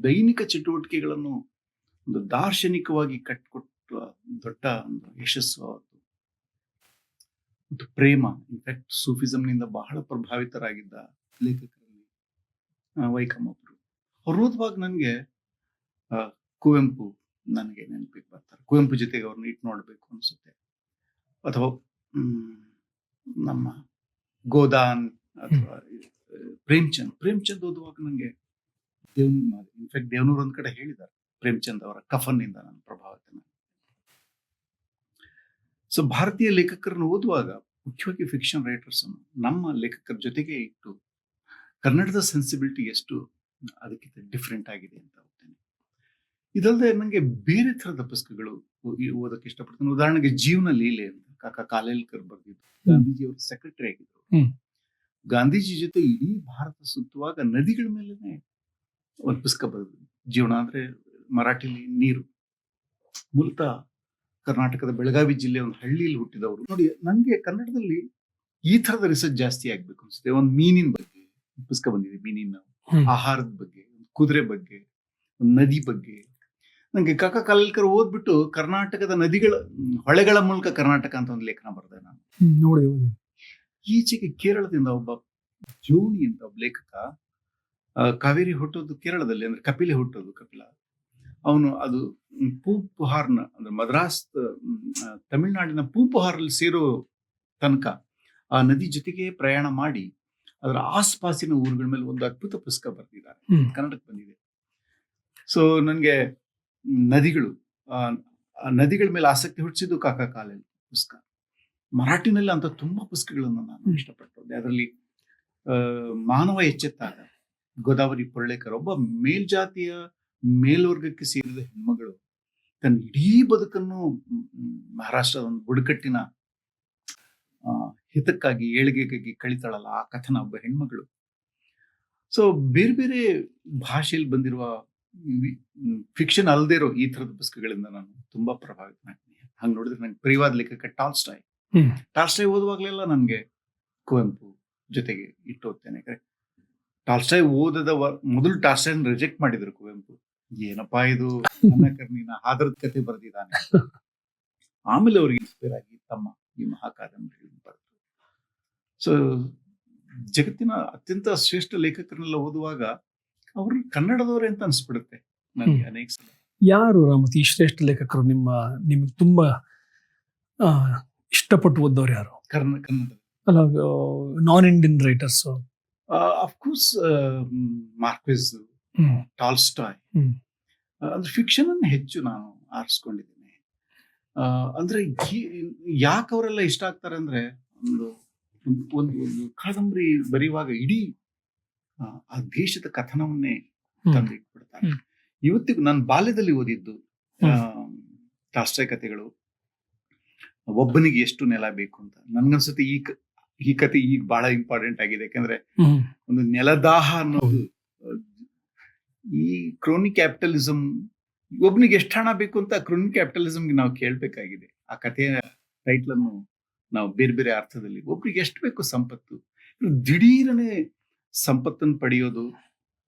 ದೈನಿಕ ಚಟುವಟಿಕೆಗಳನ್ನು ಒಂದು ದಾರ್ಶನಿಕವಾಗಿ ಕಟ್ಟಿಕೊಟ್ಟ ದೊಡ್ಡ ಒಂದು ಯಶಸ್ಸು ಅವತ್ತು. ಮತ್ತು ಪ್ರೇಮ, ಇನ್ಫ್ಯಾಕ್ಟ್ ಸೂಫಿಸಂನಿಂದ ಬಹಳ ಪ್ರಭಾವಿತರಾಗಿದ್ದ ಲೇಖಕರಲ್ಲಿ ವೈಕಂ ಒಬ್ರು. ಅವ್ರು ಓದುವಾಗ ನನಗೆ ಕುವೆಂಪು ನನಗೆ ನೆನಪಿಗೆ ಬರ್ತಾರೆ. ಕುವೆಂಪು ಜೊತೆಗೆ ಅವ್ರನ್ನ ಇಟ್ಟು ನೋಡ್ಬೇಕು ಅನ್ಸುತ್ತೆ. ಅಥವಾ ನಮ್ಮ ಗೋದಾನ್ ಅಥವಾ ಪ್ರೇಮ್ಚಂದ್ ಓದುವಾಗ ನಂಗೆ ದೇವನೂರು, ಇನ್ಫ್ಯಾಕ್ಟ್ ದೇವನೂರು ಒಂದ್ ಕಡೆ ಹೇಳಿದ್ದಾರೆ, ಪ್ರೇಮ್ಚಂದ್ ಅವರ ಕಫನ್ನಿಂದ ನಾನು ಪ್ರಭಾವಿತ. ಸೊ ಭಾರತೀಯ ಲೇಖಕರನ್ನು ಓದುವಾಗ, ಮುಖ್ಯವಾಗಿ ಫಿಕ್ಷನ್ ರೈಟರ್ಸ್ ಅನ್ನು ನಮ್ಮ ಲೇಖಕರ ಜೊತೆಗೆ ಇಟ್ಟು ಕನ್ನಡದ ಸೆನ್ಸಿಬಿಲಿಟಿ ಎಷ್ಟು ಅದಕ್ಕಿಂತ ಡಿಫ್ರೆಂಟ್ ಆಗಿದೆ ಅಂತ ಓದ್ತೇನೆ. ಇದಲ್ಲದೆ ನನಗೆ ಬೇರೆ ತರದ ಪುಸ್ತಕಗಳು ಓದಕ್ಕೆ ಇಷ್ಟಪಡ್ತೇನೆ. ಉದಾಹರಣೆಗೆ ಜೀವನ ಲೀಲೆ ಅಂತ ಕಾಕಾ ಕಾಲೇಲ್ಕರ್ ಬರೆದಿದ್ದು. ಗಾಂಧೀಜಿಯವರ ಸೆಕ್ರೆಟರಿ ಆಗಿದ್ರು. ಗಾಂಧೀಜಿ ಜೊತೆ ಇಡೀ ಭಾರತ ಸುತ್ತುವಾಗ ನದಿಗಳ ಮೇಲೆನೆ ಒಂದು ಪುಸ್ತಕ ಬರೆದ್ರು. ಜೀವನ ಅಂದ್ರೆ ಮರಾಠಿಲಿ ನೀರು. ಮೂಲತಃ ಕರ್ನಾಟಕದ ಬೆಳಗಾವಿ ಜಿಲ್ಲೆ ಒಂದು ಹಳ್ಳಿಯಲ್ಲಿ ಹುಟ್ಟಿದವರು. ನೋಡಿ, ನಂಗೆ ಕನ್ನಡದಲ್ಲಿ ಈ ತರದ ರಿಸರ್ಚ್ ಜಾಸ್ತಿ ಆಗ್ಬೇಕು ಅನ್ಸುತ್ತೆ. ಒಂದು ಮೀನಿನ ಬಗ್ಗೆ ಪುಸ್ತಕ ಬಂದಿದೆ, ಮೀನಿನ ಆಹಾರದ ಬಗ್ಗೆ, ಕುದುರೆ ಬಗ್ಗೆ, ಒಂದು ನದಿ ಬಗ್ಗೆ. ನಂಗೆ ಕಾಕಾ ಕಾಲೇಲ್ಕರ್ ಓದ್ಬಿಟ್ಟು ಕರ್ನಾಟಕದ ನದಿಗಳ, ಹೊಳೆಗಳ ಮೂಲಕ ಕರ್ನಾಟಕ ಅಂತ ಒಂದು ಲೇಖನ ಬರೆದೆ ನಾನು. ನೋಡಿ, ಈಚೆಗೆ ಕೇರಳದಿಂದ ಒಬ್ಬ ಜೋಣಿ ಅಂತ ಒಬ್ಬ ಲೇಖಕ, ಕಾವೇರಿ ಹುಟ್ಟೋದು ಕೇರಳದಲ್ಲಿ, ಅಂದ್ರೆ ಕಪಿಲೆ ಹುಟ್ಟೋದು ಕಪಿಲ. ಅವನು ಅದು ಪೂಂಪುಹಾರ್ನ ಅಂದ್ರೆ ಮದ್ರಾಸ್, ತಮಿಳುನಾಡಿನ ಪೂಂಪುಹಾರಲ್ಲಿ ಸೇರೋ ತನಕ ಆ ನದಿ ಜೊತೆಗೆ ಪ್ರಯಾಣ ಮಾಡಿ ಅದರ ಆಸ್ಪಾಸಿನ ಊರುಗಳ ಮೇಲೆ ಒಂದು ಅದ್ಭುತ ಪುಸ್ತಕ ಬರೆದಿದ್ದಾರೆ, ಕನ್ನಡಕ್ಕೆ ಬಂದಿದೆ. ಸೊ ನನ್ಗೆ ನದಿಗಳು, ನದಿಗಳ ಮೇಲೆ ಆಸಕ್ತಿ ಹುಟ್ಟಿಸಿದ್ದು ಕಾಕಾ ಕಾಲೇಲ್ ಪುಸ್ತಕ. ಮರಾಠಿನಲ್ಲಿ ಅಂತ ತುಂಬಾ ಪುಸ್ತಕಗಳನ್ನು ನಾನು ಇಷ್ಟಪಟ್ಟೆ. ಅದರಲ್ಲಿ ಮಾನವ ಎಚ್ಚೆತ್ತಾಗ, ಗೋದಾವರಿ ಪೊಳ್ಳೆಕರ್, ಒಬ್ಬ ಮೇಲ್ಜಾತಿಯ ಮೇಲ್ವರ್ಗಕ್ಕೆ ಸೇರಿದ ಹೆಣ್ಮಗಳು ತನ್ನ ಇಡೀ ಬದುಕನ್ನು ಮಹಾರಾಷ್ಟ್ರದ ಒಂದು ಬುಡಕಟ್ಟಿನ ಹಿತಕ್ಕಾಗಿ, ಏಳಿಗೆಗಾಗಿ ಕಳಿತಾಳಲ್ಲ, ಆ ಕಥನ, ಒಬ್ಬ ಹೆಣ್ಮಗಳು. ಸೊ ಬೇರೆ ಬೇರೆ ಭಾಷೆಯಲ್ಲಿ ಬಂದಿರುವ ಫಿಕ್ಷನ್ ಅಲ್ಲದೆ ಇರೋ ಈ ತರದ ಪುಸ್ತಕಗಳಿಂದ ನಾನು ತುಂಬಾ ಪ್ರಭಾವಿತನಾಗ್ತೀನಿ. ಹಂಗೆ ನೋಡಿದ್ರೆ ನಂಗೆ ಪ್ರಿಯವಾದ ಲೇಖಕ ಟಾಲ್ಸ್ಟಾಯ್. ಹ್ಮ್. ಟಾಲ್ಸ್ಟಾಯ್ ಓದುವಾಗಲೆಲ್ಲ ನನಗೆ ಕುವೆಂಪು ಜೊತೆಗೆ ಇಟ್ಟು ಹೋಗ್ತೇನೆ. ಯಾಕಂದ್ರೆ ಟಾಲ್ಸ್ಟಾಯ್ ಓದದ ಮೊದಲು ಟಾಲ್ಸ್ಟಾಯ್ ರಿಜೆಕ್ಟ್ ಮಾಡಿದ್ರು ಕುವೆಂಪು. ಏನಪ್ಪಾ ಇದು, ಅನ್ನಕರ್ಣಿನ ಆಧಾರದ ಕತೆ ಬರೆದಿದ್ದಾನೆ. ಆಮೇಲೆ ಅವ್ರಿಗೆ ಇನ್ಸ್ಪೈರ್ ಆಗಿ ತಮ್ಮ ಈ ಮಹಾಕಾದಂಬರಿಗಳನ್ನು ಬರೆದ್ರು. ಸೊ ಜಗತ್ತಿನ ಅತ್ಯಂತ ಶ್ರೇಷ್ಠ ಲೇಖಕರನ್ನೆಲ್ಲ ಓದುವಾಗ ಅವರು ಕನ್ನಡದವರೇ ಅಂತ ಅನ್ಸ್ಬಿಡುತ್ತೆ ನನಗೆ ಅನೇಕ ಸಲ. ಯಾರು ರಾಮತ್ ಈ ಶ್ರೇಷ್ಠ ಲೇಖಕರು ನಿಮ್ಗೆ ತುಂಬಾ ಇಷ್ಟಪಟ್ಟು ಓದೋರು ಯಾರು? ಕನ್ನಡ ಅಲ್ಲ, non Indian writers. Of course Marquez, Tolstoy. ಅಂದ್ರೆ ಫಿಕ್ಷನ್ ಅನ್ನು ಹೆಚ್ಚು ನಾನು ಆರಿಸ್ಕೊಂಡಿದ್ದೇನೆ. ಅಂದ್ರೆ ಯಾಕೆ ಅವರೆಲ್ಲ ಇಷ್ಟ ಆಗ್ತಾರೆ ಅಂದ್ರೆ, ಒಂದು ಕಾದಂಬರಿ ಬರೆಯುವಾಗ ಇಡೀ ಆ ದೇಶದ ಕಥನವನ್ನೇ ತಂದಿಟ್ಬಿಡ್ತಾರೆ. ಇವತ್ತಿಗೂ ನಾನು ಬಾಲ್ಯದಲ್ಲಿ ಓದಿದ್ದು ಟಾಲ್ಸ್ಟಾಯ್ ಕಥೆಗಳು, ಒಬ್ಬನಿಗೆ ಎಷ್ಟು ನೆಲ ಬೇಕು ಅಂತ. ನನ್ಗನ್ಸುತ್ತೆ ಈ ಕತೆ ಈಗ ಬಹಳ ಇಂಪಾರ್ಟೆಂಟ್ ಆಗಿದೆ. ಯಾಕಂದ್ರೆ ಒಂದು ನೆಲದಾಹ ಅನ್ನೋದು, ಈ ಕ್ರೋನಿ ಕ್ಯಾಪಿಟಲಿಸಂ, ಒಬ್ಬನಿಗೆ ಎಷ್ಟು ಹಣ ಬೇಕು ಅಂತ ಕ್ರೋನಿ ಕ್ಯಾಪಿಟಲಿಸಂಗೆ ನಾವು ಕೇಳ್ಬೇಕಾಗಿದೆ. ಆ ಕಥೆಯ ಟೈಟ್ಲ್ ಅನ್ನು ನಾವು ಬೇರೆ ಬೇರೆ ಅರ್ಥದಲ್ಲಿ, ಒಬ್ರಿಗೆ ಎಷ್ಟು ಬೇಕು ಸಂಪತ್ತು, ದಿಢೀರನೆ ಸಂಪತ್ತನ್ನು ಪಡೆಯೋದು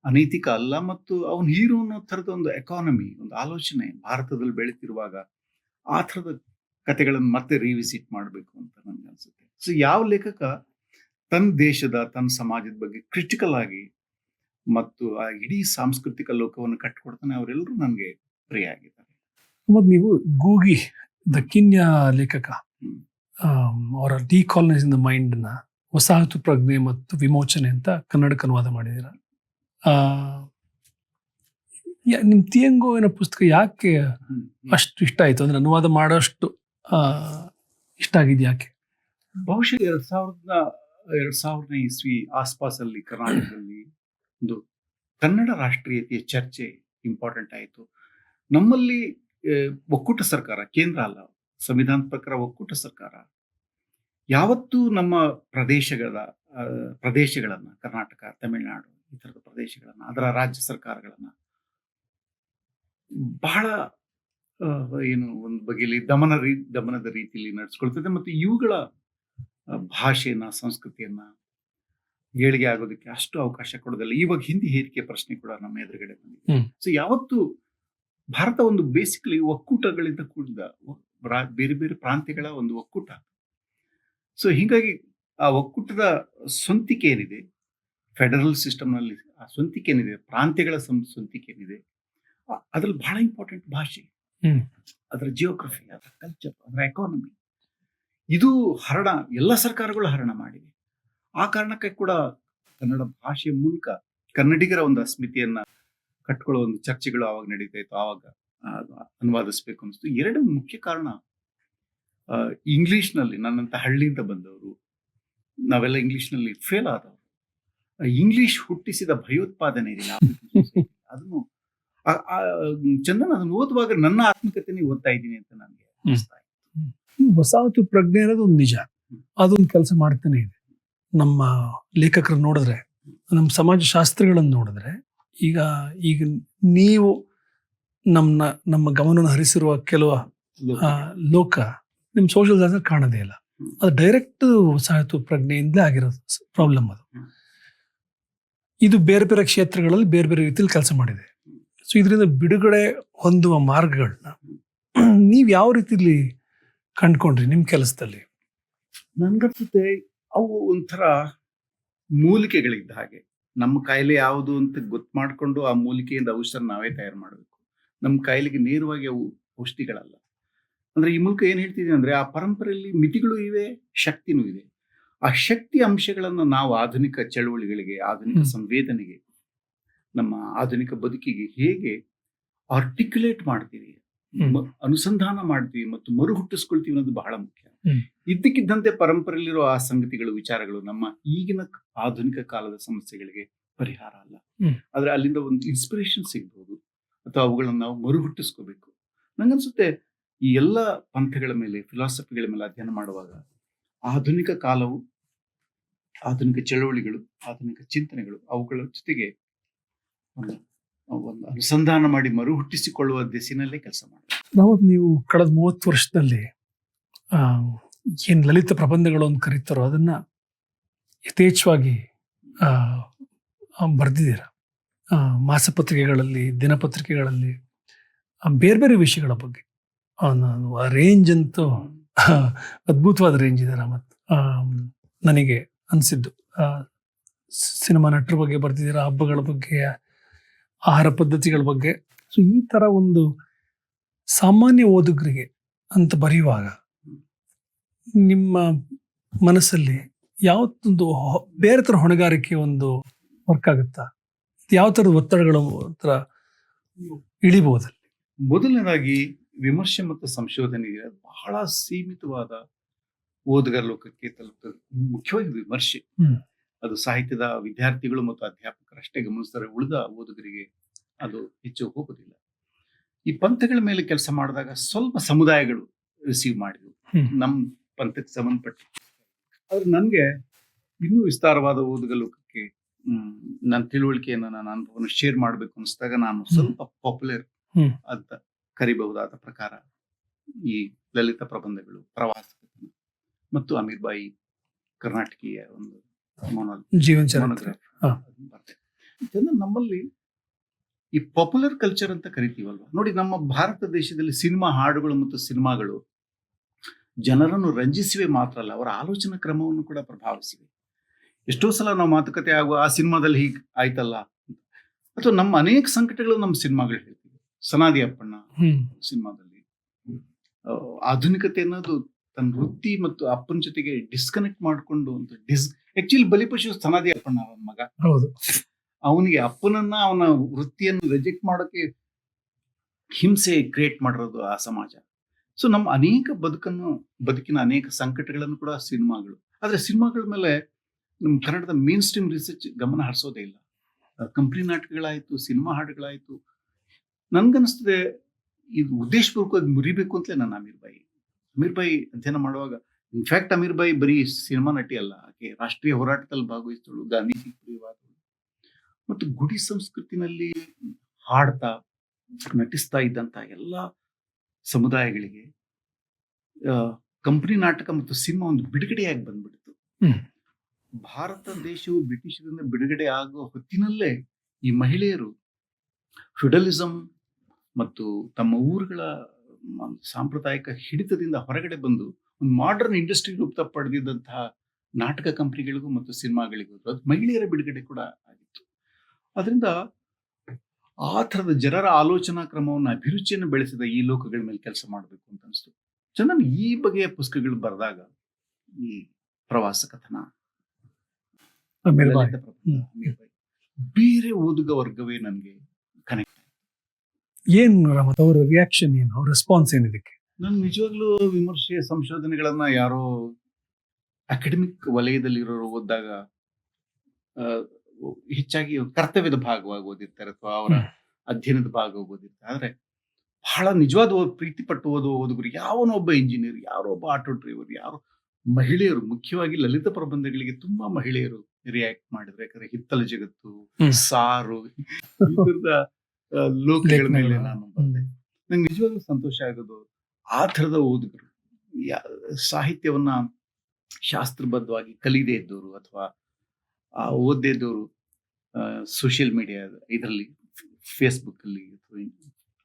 ಅನೈತಿಕ ಅಲ್ಲ. ಮತ್ತು ಅವನು ಹೀರೋ ಅನ್ನೋ ಥರದ ಒಂದು ಎಕಾನಮಿ, ಒಂದು ಆಲೋಚನೆ ಭಾರತದಲ್ಲಿ ಬೆಳೀತಿರುವಾಗ ಆ ಥರದ ಕಥೆಗಳನ್ನು ಮತ್ತೆ ರಿವಿಸಿಟ್ ಮಾಡಬೇಕು ಅಂತ ನನ್ಗೆ ಅನ್ಸುತ್ತೆ. ಸೊ ಯಾವ ಲೇಖಕ ತನ್ನ ದೇಶದ, ತನ್ನ ಸಮಾಜದ ಬಗ್ಗೆ ಕ್ರಿಟಿಕಲ್ ಆಗಿ ಮತ್ತು ಆ ಇಡೀ ಸಾಂಸ್ಕೃತಿಕ ಲೋಕವನ್ನು ಕಟ್ಟಿಕೊಡ್ತಾನೆ, ಅವರೆಲ್ಲರೂ ನನಗೆ ಪ್ರಿಯ ಆಗಿದ್ದಾರೆ. ನೀವು ಗೂಗಿ ದಕ್ಕಿನ್ಯ ಲೇಖಕ ಅವರ ಡಿಕಾಲನೈಸಿಂಗ್ ದ ಮೈಂಡ್ ನ ವಸಾಹತು ಪ್ರಜ್ಞೆ ಮತ್ತು ವಿಮೋಚನೆ ಅಂತ ಕನ್ನಡಕ್ಕೆ ಅನುವಾದ ಮಾಡಿದ್ದೀರ. ನಿಮ್ ತಿಯಂಗೋವಿನ ಪುಸ್ತಕ ಯಾಕೆ ಅಷ್ಟು ಇಷ್ಟ ಆಯ್ತು? ಅಂದ್ರೆ ಅನುವಾದ ಮಾಡೋಷ್ಟು ಇಷ್ಟ ಆಗಿದೆ ಯಾಕೆ? ಬಹುಶಃ 2000ನೇ ಇಸ್ವಿ ಆಸ್ಪಾಸಲ್ಲಿ ಕರ್ನಾಟಕದಲ್ಲಿ ಒಂದು ಕನ್ನಡ ರಾಷ್ಟ್ರೀಯತೆಯ ಚರ್ಚೆ ಇಂಪಾರ್ಟೆಂಟ್ ಆಯಿತು. ನಮ್ಮಲ್ಲಿ ಒಕ್ಕೂಟ ಸರ್ಕಾರ, ಕೇಂದ್ರ ಅಲ್ಲ, ಸಂವಿಧಾನದ ಪ್ರಕಾರ ಒಕ್ಕೂಟ ಸರ್ಕಾರ ಯಾವತ್ತೂ ನಮ್ಮ ಪ್ರದೇಶಗಳನ್ನ ಕರ್ನಾಟಕ, ತಮಿಳುನಾಡು, ಈ ಥರದ ಪ್ರದೇಶಗಳನ್ನ, ಅದರ ರಾಜ್ಯ ಸರ್ಕಾರಗಳನ್ನ ಬಹಳ ಒಂದು ಬಗೆಯಲ್ಲಿ ದಮನದ ರೀತಿಯಲ್ಲಿ ನಡೆಸ್ಕೊಳ್ತದೆ. ಮತ್ತು ಇವುಗಳ ಭಾಷೆಯನ್ನ, ಸಂಸ್ಕೃತಿಯನ್ನ ಏಳಿಗೆ ಆಗೋದಕ್ಕೆ ಅಷ್ಟು ಅವಕಾಶ ಕೊಡೋದಿಲ್ಲ. ಇವಾಗ ಹಿಂದಿ ಹೇರಿಕೆ ಪ್ರಶ್ನೆ ಕೂಡ ನಮ್ಮ ಎದುರುಗಡೆ ಬಂದಿದೆ. ಸೊ ಯಾವತ್ತು ಭಾರತ ಒಂದು ಬೇಸಿಕಲಿ ಒಕ್ಕೂಟಗಳಿಂದ ಕೂಡಿದ ಬೇರೆ ಬೇರೆ ಪ್ರಾಂತ್ಯಗಳ ಒಂದು ಒಕ್ಕೂಟ. ಸೊ ಹೀಗಾಗಿ ಆ ಒಕ್ಕೂಟದ ಸ್ವಂತಿಕೆ ಏನಿದೆ, ಫೆಡರಲ್ ಸಿಸ್ಟಮ್ ನಲ್ಲಿ ಆ ಸ್ವಂತಿಕೆ ಏನಿದೆ, ಪ್ರಾಂತ್ಯಗಳ ಸ್ವಂತಿಕೆ ಏನಿದೆ, ಅದ್ರಲ್ಲಿ ಬಹಳ ಇಂಪಾರ್ಟೆಂಟ್ ಭಾಷೆ, ಅದರ ಜಿಯೋಗ್ರಫಿ, ಅದರ ಕಲ್ಚರ್, ಅದರ ಎಕಾನಮಿ. ಇದು ಎಲ್ಲ ಸರ್ಕಾರಗಳು ಹರಣ ಮಾಡಿವೆ. ಆ ಕಾರಣಕ್ಕೆ ಕೂಡ ಕನ್ನಡ ಭಾಷೆಯ ಮೂಲಕ ಕನ್ನಡಿಗರ ಒಂದು ಅಸ್ಮಿತೆಯನ್ನ ಕಟ್ಕೊಳ್ಳೋ ಒಂದು ಚರ್ಚೆಗಳು ಆವಾಗ ನಡೀತಾ ಇತ್ತು. ಆವಾಗ ಅನುವಾದಿಸ್ಬೇಕು ಅನಿಸ್ತು. ಎರಡು ಮುಖ್ಯ ಕಾರಣ, ಇಂಗ್ಲಿಷ್ನಲ್ಲಿ ನನ್ನಂತ ಹಳ್ಳಿಯಿಂದ ಬಂದವರು, ನಾವೆಲ್ಲ ಇಂಗ್ಲಿಷ್ನಲ್ಲಿ ಫೇಲ್ ಆದವರು. ಇಂಗ್ಲಿಷ್ ಹುಟ್ಟಿಸಿದ ಭಯೋತ್ಪಾದನೆ ಇದೆ ಅದನ್ನು ಚಂದನ್ ಅದನ್ನು ಓದುವಾಗ ನನ್ನ ಆತ್ಮಕತೆನೇ ಓದ್ತಾ ಇದ್ದೀನಿ ಅಂತ ನನಗೆ ಅನಿಸ್ತಾ ಇತ್ತು. ವಸಾಹತು ಪ್ರಜ್ಞೆ ಅನ್ನೋದು ಒಂದು ನಿಜ, ಅದೊಂದು ಕೆಲಸ ಮಾಡ್ತಾನೆ ಇದೆ. ನಮ್ಮ ಲೇಖಕರನ್ನು ನೋಡಿದ್ರೆ, ನಮ್ಮ ಸಮಾಜ ಶಾಸ್ತ್ರಗಳನ್ನು ನೋಡಿದ್ರೆ, ಈಗ ನೀವು ನಮ್ಮ ಗಮನವನ್ನು ಹರಿಸಿರುವ ಕೆಲವು ಲೋಕ ನಿಮ್ಮ ಸೋಷಿಯಲ್ ಸೈನ್ಸ್ ಕಾಣೋದೇ ಇಲ್ಲ. ಅದು ಡೈರೆಕ್ಟ್ ವಸಾಹತು ಪ್ರಜ್ಞೆಯಿಂದಲೇ ಆಗಿರೋ ಪ್ರಾಬ್ಲಮ್. ಇದು ಬೇರೆ ಬೇರೆ ಕ್ಷೇತ್ರಗಳಲ್ಲಿ ಬೇರೆ ಬೇರೆ ರೀತಿಯಲ್ಲಿ ಕೆಲಸ ಮಾಡಿದೆ. ಸೊ ಇದರಿಂದ ಬಿಡುಗಡೆ ಹೊಂದುವ ಮಾರ್ಗಗಳನ್ನ ನೀವು ಯಾವ ರೀತಿಲಿ ಕಂಡ್ಕೊಂಡ್ರಿ ನಿಮ್ಮ ಕೆಲಸದಲ್ಲಿ? ನನ್ಗನ್ಸುತ್ತೆ ಅವು ಒಂಥರ ಮೂಲಿಕೆಗಳಿದ್ದ ಹಾಗೆ. ನಮ್ಮ ಕಾಯಿಲೆ ಯಾವುದು ಅಂತ ಗೊತ್ತು ಮಾಡಿಕೊಂಡು ಆ ಮೂಲಿಕೆಯಿಂದ ಔಷಧ ನಾವೇ ತಯಾರು ಮಾಡಬೇಕು. ನಮ್ಮ ಕಾಯಿಲೆಗೆ ನೇರವಾಗಿ ಅವು ಔಷಧಿಗಳಲ್ಲ. ಅಂದ್ರೆ ಈ ಮೂಲಕ ಏನ್ ಹೇಳ್ತಿದೀವಿ ಅಂದ್ರೆ, ಆ ಪರಂಪರೆಯಲ್ಲಿ ಮಿತಿಗಳು ಇವೆ, ಶಕ್ತಿನೂ ಇದೆ. ಆ ಶಕ್ತಿ ಅಂಶಗಳನ್ನು ನಾವು ಆಧುನಿಕ ಚಳುವಳಿಗಳಿಗೆ, ಆಧುನಿಕ ಸಂವೇದನೆಗೆ, ನಮ್ಮ ಆಧುನಿಕ ಬದುಕಿಗೆ ಹೇಗೆ ಆರ್ಟಿಕ್ಯುಲೇಟ್ ಮಾಡ್ತೀವಿ, ಅನುಸಂಧಾನ ಮಾಡ್ತೀವಿ ಮತ್ತು ಮರು ಹುಟ್ಟಿಸ್ಕೊಳ್ತೀವಿ ಅನ್ನೋದು ಬಹಳ ಮುಖ್ಯ. ಇದ್ದಕ್ಕಿದ್ದಂತೆ ಪರಂಪರೆಯಲ್ಲಿರೋ ಆ ಸಂಗತಿಗಳು, ವಿಚಾರಗಳು ನಮ್ಮ ಈಗಿನ ಆಧುನಿಕ ಕಾಲದ ಸಮಸ್ಯೆಗಳಿಗೆ ಪರಿಹಾರ ಅಲ್ಲ. ಆದ್ರೆ ಅಲ್ಲಿಂದ ಒಂದು ಇನ್ಸ್ಪಿರೇಷನ್ ಸಿಗ್ಬಹುದು ಅಥವಾ ಅವುಗಳನ್ನು ನಾವು ಮರು ಹುಟ್ಟಿಸ್ಕೋಬೇಕು. ನಂಗನ್ಸುತ್ತೆ ಈ ಎಲ್ಲ ಪಂಥಗಳ ಮೇಲೆ, ಫಿಲಾಸಫಿಗಳ ಮೇಲೆ ಅಧ್ಯಯನ ಮಾಡುವಾಗ ಆಧುನಿಕ ಕಾಲವು, ಆಧುನಿಕ ಚಳವಳಿಗಳು, ಆಧುನಿಕ ಚಿಂತನೆಗಳು, ಅವುಗಳ ಜೊತೆಗೆ ಒಂದು ಅನುಸಂಧಾನ ಮಾಡಿ ಮರುಹುಟ್ಟಿಸಿಕೊಳ್ಳುವ ದಿಸಿನಲ್ಲೇ ಕೆಲಸ ಮಾಡ್ತಾರೆ. ರಾಮತ್, ನೀವು ಕಳೆದ 30 ವರ್ಷದಲ್ಲಿ ಏನು ಲಲಿತ ಪ್ರಬಂಧಗಳು ಅಂತ ಕರೀತಾರೋ ಅದನ್ನ ಯಥೇಚ್ಛವಾಗಿ ಬರೆದಿದ್ದೀರ. ಮಾಸಪತ್ರಿಕೆಗಳಲ್ಲಿ, ದಿನಪತ್ರಿಕೆಗಳಲ್ಲಿ, ಬೇರೆ ಬೇರೆ ವಿಷಯಗಳ ಬಗ್ಗೆ. ರೇಂಜ್ ಅಂತೂ ಅದ್ಭುತವಾದ ರೇಂಜ್ ಇದೆ ರಾಮತ್. ನನಗೆ ಅನಿಸಿದ್ದು ಸಿನಿಮಾ ನಟರ ಬಗ್ಗೆ ಬರ್ತಿದ್ದೀರ, ಹಬ್ಬಗಳ ಬಗ್ಗೆ, ಆಹಾರ ಪದ್ಧತಿಗಳ ಬಗ್ಗೆ. ಸೊ ಈ ಥರ ಒಂದು ಸಾಮಾನ್ಯ ಓದುಗರಿಗೆ ಅಂತ ಬರೆಯುವಾಗ ನಿಮ್ಮ ಮನಸ್ಸಲ್ಲಿ ಯಾವತ್ತೊಂದು ಬೇರೆ ಥರ ಹೊಣೆಗಾರಿಕೆ ಒಂದು ವರ್ಕ್ ಆಗುತ್ತಾ? ಯಾವ ಥರದ ಒತ್ತಡಗಳು ಹತ್ರ ಇಳಿಬಹುದಲ್ಲಿ? ಮೊದಲನೇದಾಗಿ ವಿಮರ್ಶೆ ಮತ್ತು ಸಂಶೋಧನೆಗೆ ಬಹಳ ಸೀಮಿತವಾದ ಓದುಗರ ಲೋಕಕ್ಕೆ ತಲುಪ್ತದೆ. ಮುಖ್ಯವಾಗಿ ವಿಮರ್ಶೆ ಅದು ಸಾಹಿತ್ಯದ ವಿದ್ಯಾರ್ಥಿಗಳು ಮತ್ತು ಅಧ್ಯಾಪಕರಷ್ಟೇ ಗಮನಿಸ್ತಾರೆ, ಉಳಿದ ಓದುಗರಿಗೆ ಅದು ಹೆಚ್ಚು ಹೋಗುದಿಲ್ಲ. ಈ ಪಂಥಗಳ ಮೇಲೆ ಕೆಲಸ ಮಾಡಿದಾಗ ಸ್ವಲ್ಪ ಸಮುದಾಯಗಳು ರಿಸೀವ್ ಮಾಡಿದ್ವು ನಮ್ಮ ಪಂಥಕ್ಕೆ ಸಂಬಂಧಪಟ್ಟ. ಆದ್ರೆ ನನಗೆ ಇನ್ನೂ ವಿಸ್ತಾರವಾದ ಓದುಗ ಲೋಕಕ್ಕೆ ನನ್ನ ತಿಳುವಳಿಕೆಯನ್ನು, ನನ್ನ ಅನುಭವವನ್ನು ಶೇರ್ ಮಾಡಬೇಕು ಅನಿಸಿದಾಗ ನಾನು ಸ್ವಲ್ಪ ಪಾಪ್ಯುಲರ್ ಅಂತ ಕರಿಬಹುದಾದ ಪ್ರಕಾರ ಈ ಲಲಿತ ಪ್ರಬಂಧಗಳು, ಪ್ರವಾಸ ಮತ್ತು ಅಮೀರ್ ಬಾಯಿ ಕರ್ನಾಟಕೀಯ ಒಂದು ನಮ್ಮಲ್ಲಿ ಈ ಪಾಪ್ಯುಲರ್ ಕಲ್ಚರ್ ಅಂತ ಕರಿತೀವಲ್ವ. ನೋಡಿ, ನಮ್ಮ ಭಾರತ ದೇಶದಲ್ಲಿ ಸಿನಿಮಾ ಹಾಡುಗಳು ಮತ್ತು ಸಿನಿಮಾಗಳು ಜನರನ್ನು ರಂಜಿಸಿವೆ ಮಾತ್ರ ಅಲ್ಲ, ಅವರ ಆಲೋಚನಾ ಕ್ರಮವನ್ನು ಕೂಡ ಪ್ರಭಾವಿಸಿವೆ. ಎಷ್ಟೋ ಸಲ ನಾವು ಮಾತುಕತೆ ಆಗುವ ಆ ಸಿನಿಮಾದಲ್ಲಿ ಹೀಗ್ ಆಯ್ತಲ್ಲ, ಅಥವಾ ನಮ್ಮ ಅನೇಕ ಸಂಕಟಗಳು ನಮ್ಮ ಸಿನಿಮಾಗಳು ಹೇಳ್ತೀವಿ. ಸನಾದಿ ಅಪ್ಪಣ್ಣ ಸಿನಿಮಾದಲ್ಲಿ ಆಧುನಿಕತೆ ಅನ್ನೋದು ತನ್ನ ವೃತ್ತಿ ಮತ್ತು ಅಪ್ಪನ ಜೊತೆಗೆ ಡಿಸ್ಕನೆಕ್ಟ್ ಮಾಡಿಕೊಂಡು ಅಂತ ಆಕ್ಚುಲಿ ಬಲಿಪಶು ಸನಾದಿ ಅಪ್ಪಣ್ಣ ಅವನ ಮಗ. ಹೌದು, ಅವನಿಗೆ ಅಪ್ಪನನ್ನ, ಅವನ ವೃತ್ತಿಯನ್ನು ರಿಜೆಕ್ಟ್ ಮಾಡೋಕೆ ಹಿಂಸೆ ಕ್ರಿಯೇಟ್ ಮಾಡಿರೋದು ಆ ಸಮಾಜ. ಸೊ ನಮ್ಮ ಅನೇಕ ಬದುಕಿನ ಅನೇಕ ಸಂಕಟಗಳನ್ನು ಕೂಡ ಸಿನಿಮಾಗಳು. ಆದ್ರೆ ಸಿನಿಮಾಗಳ ಮೇಲೆ ನಮ್ಮ ಕನ್ನಡದ ಮೇನ್ ಸ್ಟ್ರೀಮ್ ರಿಸರ್ಚ್ ಗಮನ ಹರಿಸೋದೇ ಇಲ್ಲ. Company ನಾಟಕಗಳಾಯ್ತು, cinema ಹಾಡುಗಳಾಯ್ತು. ನನ್ಗನ್ನಿಸ್ತದೆ ಇದು ಉದ್ದೇಶಪೂರ್ವಕವಾಗಿ ಮುರಿಬೇಕು ಅಂತಲೇ ನಾನು ಅಮೀರ್ ಬಾಯಿ ಅಧ್ಯಯನ ಮಾಡುವಾಗ, ಇನ್ಫ್ಯಾಕ್ಟ್ ಅಮೀರ್ ಬಾಯಿ ಬರೀ ಸಿನಿಮಾ ನಟಿ ಅಲ್ಲ, ಆಕೆ ರಾಷ್ಟ್ರೀಯ ಹೋರಾಟದಲ್ಲಿ ಭಾಗವಹಿಸಿದಳು, ಗಾಂಧೀಜಿ ಪ್ರಿಯವಾದಳು ಮತ್ತು ಗುಡಿ ಸಂಸ್ಕೃತಿನಲ್ಲಿ ಹಾಡ್ತಾ ನಟಿಸ್ತಾ ಇದ್ದಂತ ಎಲ್ಲ ಸಮುದಾಯಗಳಿಗೆ ಕಂಪನಿ ನಾಟಕ ಮತ್ತು ಸಿನಿಮಾ ಒಂದು ಬಿಡುಗಡೆಯಾಗಿ ಬಂದ್ಬಿಡ್ತು. ಭಾರತ ದೇಶವು ಬ್ರಿಟಿಷರಿಂದ ಬಿಡುಗಡೆ ಆಗುವ ಹೊತ್ತಿನಲ್ಲೇ ಈ ಮಹಿಳೆಯರು ಫ್ಯೂಡಲಿಸಂ ಮತ್ತು ತಮ್ಮ ಊರುಗಳ ಸಾಂಪ್ರದಾಯಿಕ ಹಿಡಿತದಿಂದ ಹೊರಗಡೆ ಬಂದು ಒಂದು ಮಾಡರ್ನ್ ಇಂಡಸ್ಟ್ರಿ ರೂಪ ಪಡೆದಿದ್ದಂತಹ ನಾಟಕ ಕಂಪನಿಗಳಿಗೂ ಮತ್ತು ಸಿನಿಮಾಗಳಿಗೂ ಅದು ಮಹಿಳೆಯರ ಬಿಡುಗಡೆ ಕೂಡ ಆಗಿತ್ತು. ಅದರಿಂದ ಆ ಥರದ ಜನರ ಆಲೋಚನಾ ಕ್ರಮವನ್ನು, ಅಭಿರುಚಿಯನ್ನು ಬೆಳೆಸಿದ ಈ ಲೋಕಗಳ ಮೇಲೆ ಕೆಲಸ ಮಾಡಬೇಕು ಅಂತ ಅನಿಸ್ತು. ಚಂದನ್ ಈ ಬಗೆಯ ಪುಸ್ತಕಗಳು ಬರೆದಾಗ ಈ ಪ್ರವಾಸ ಕಥನ, ಬೇರೆ ಓದುಗ ವರ್ಗವೇ ನನಗೆ ಕನೆಕ್ಟ್ ಆಯ್ತು. ಏನು ರಹಮತ್ ಅವರ ರಿಯಾಕ್ಷನ್, ಏನು ಅವ್ರ ರೆಸ್ಪಾನ್ಸ್ ಏನಿದಕ್ಕೆ? ನಾನು ನಿಜವಾಗ್ಲೂ ವಿಮರ್ಶೆ ಸಂಶೋಧನೆಗಳನ್ನ ಯಾರೋ ಅಕಾಡೆಮಿಕ್ ವಲಯದಲ್ಲಿರೋರು ಓದಿದಾಗ ಹೆಚ್ಚಾಗಿ ಕರ್ತವ್ಯದ ಭಾಗವಾಗಿ ಓದಿರ್ತಾರೆ ಅಥವಾ ಅವರ ಅಧ್ಯಯನದ ಭಾಗವಾಗಿ ಓದಿರ್ತಾರೆ. ಆದ್ರೆ ಬಹಳ ನಿಜವಾದ ಪ್ರೀತಿ ಪಟ್ಟು ಓದುಗರು ಯಾವನೊಬ್ಬ ಇಂಜಿನಿಯರ್, ಯಾರೋ ಒಬ್ಬ ಆಟೋ ಡ್ರೈವರ್, ಯಾರೋ ಮಹಿಳೆಯರು, ಮುಖ್ಯವಾಗಿ ಲಲಿತ ಪ್ರಬಂಧಗಳಿಗೆ ತುಂಬಾ ಮಹಿಳೆಯರು ರಿಯಾಕ್ಟ್ ಮಾಡಿದ್ರು. ಯಾಕಂದ್ರೆ ಹಿತ್ತಲ ಜಗತ್ತು, ಸಾರು, ಲೋಕಗಳ ಮೇಲೆ ನಾನು ಬಂದೆ. ನಂಗೆ ನಿಜವಾಗ್ಲೂ ಸಂತೋಷ ಆಗೋದು ಆ ಥರದ ಓದುಗರು, ಸಾಹಿತ್ಯವನ್ನ ಶಾಸ್ತ್ರಬದ್ಧವಾಗಿ ಕಲಿದೇ ಇದ್ದವರು ಅಥವಾ ಓದದೇ ಇದ್ದವರು ಸೋಷಿಯಲ್ ಮೀಡಿಯಾ ಇದರಲ್ಲಿ, ಫೇಸ್ಬುಕ್ ಅಲ್ಲಿ ಅಥವಾ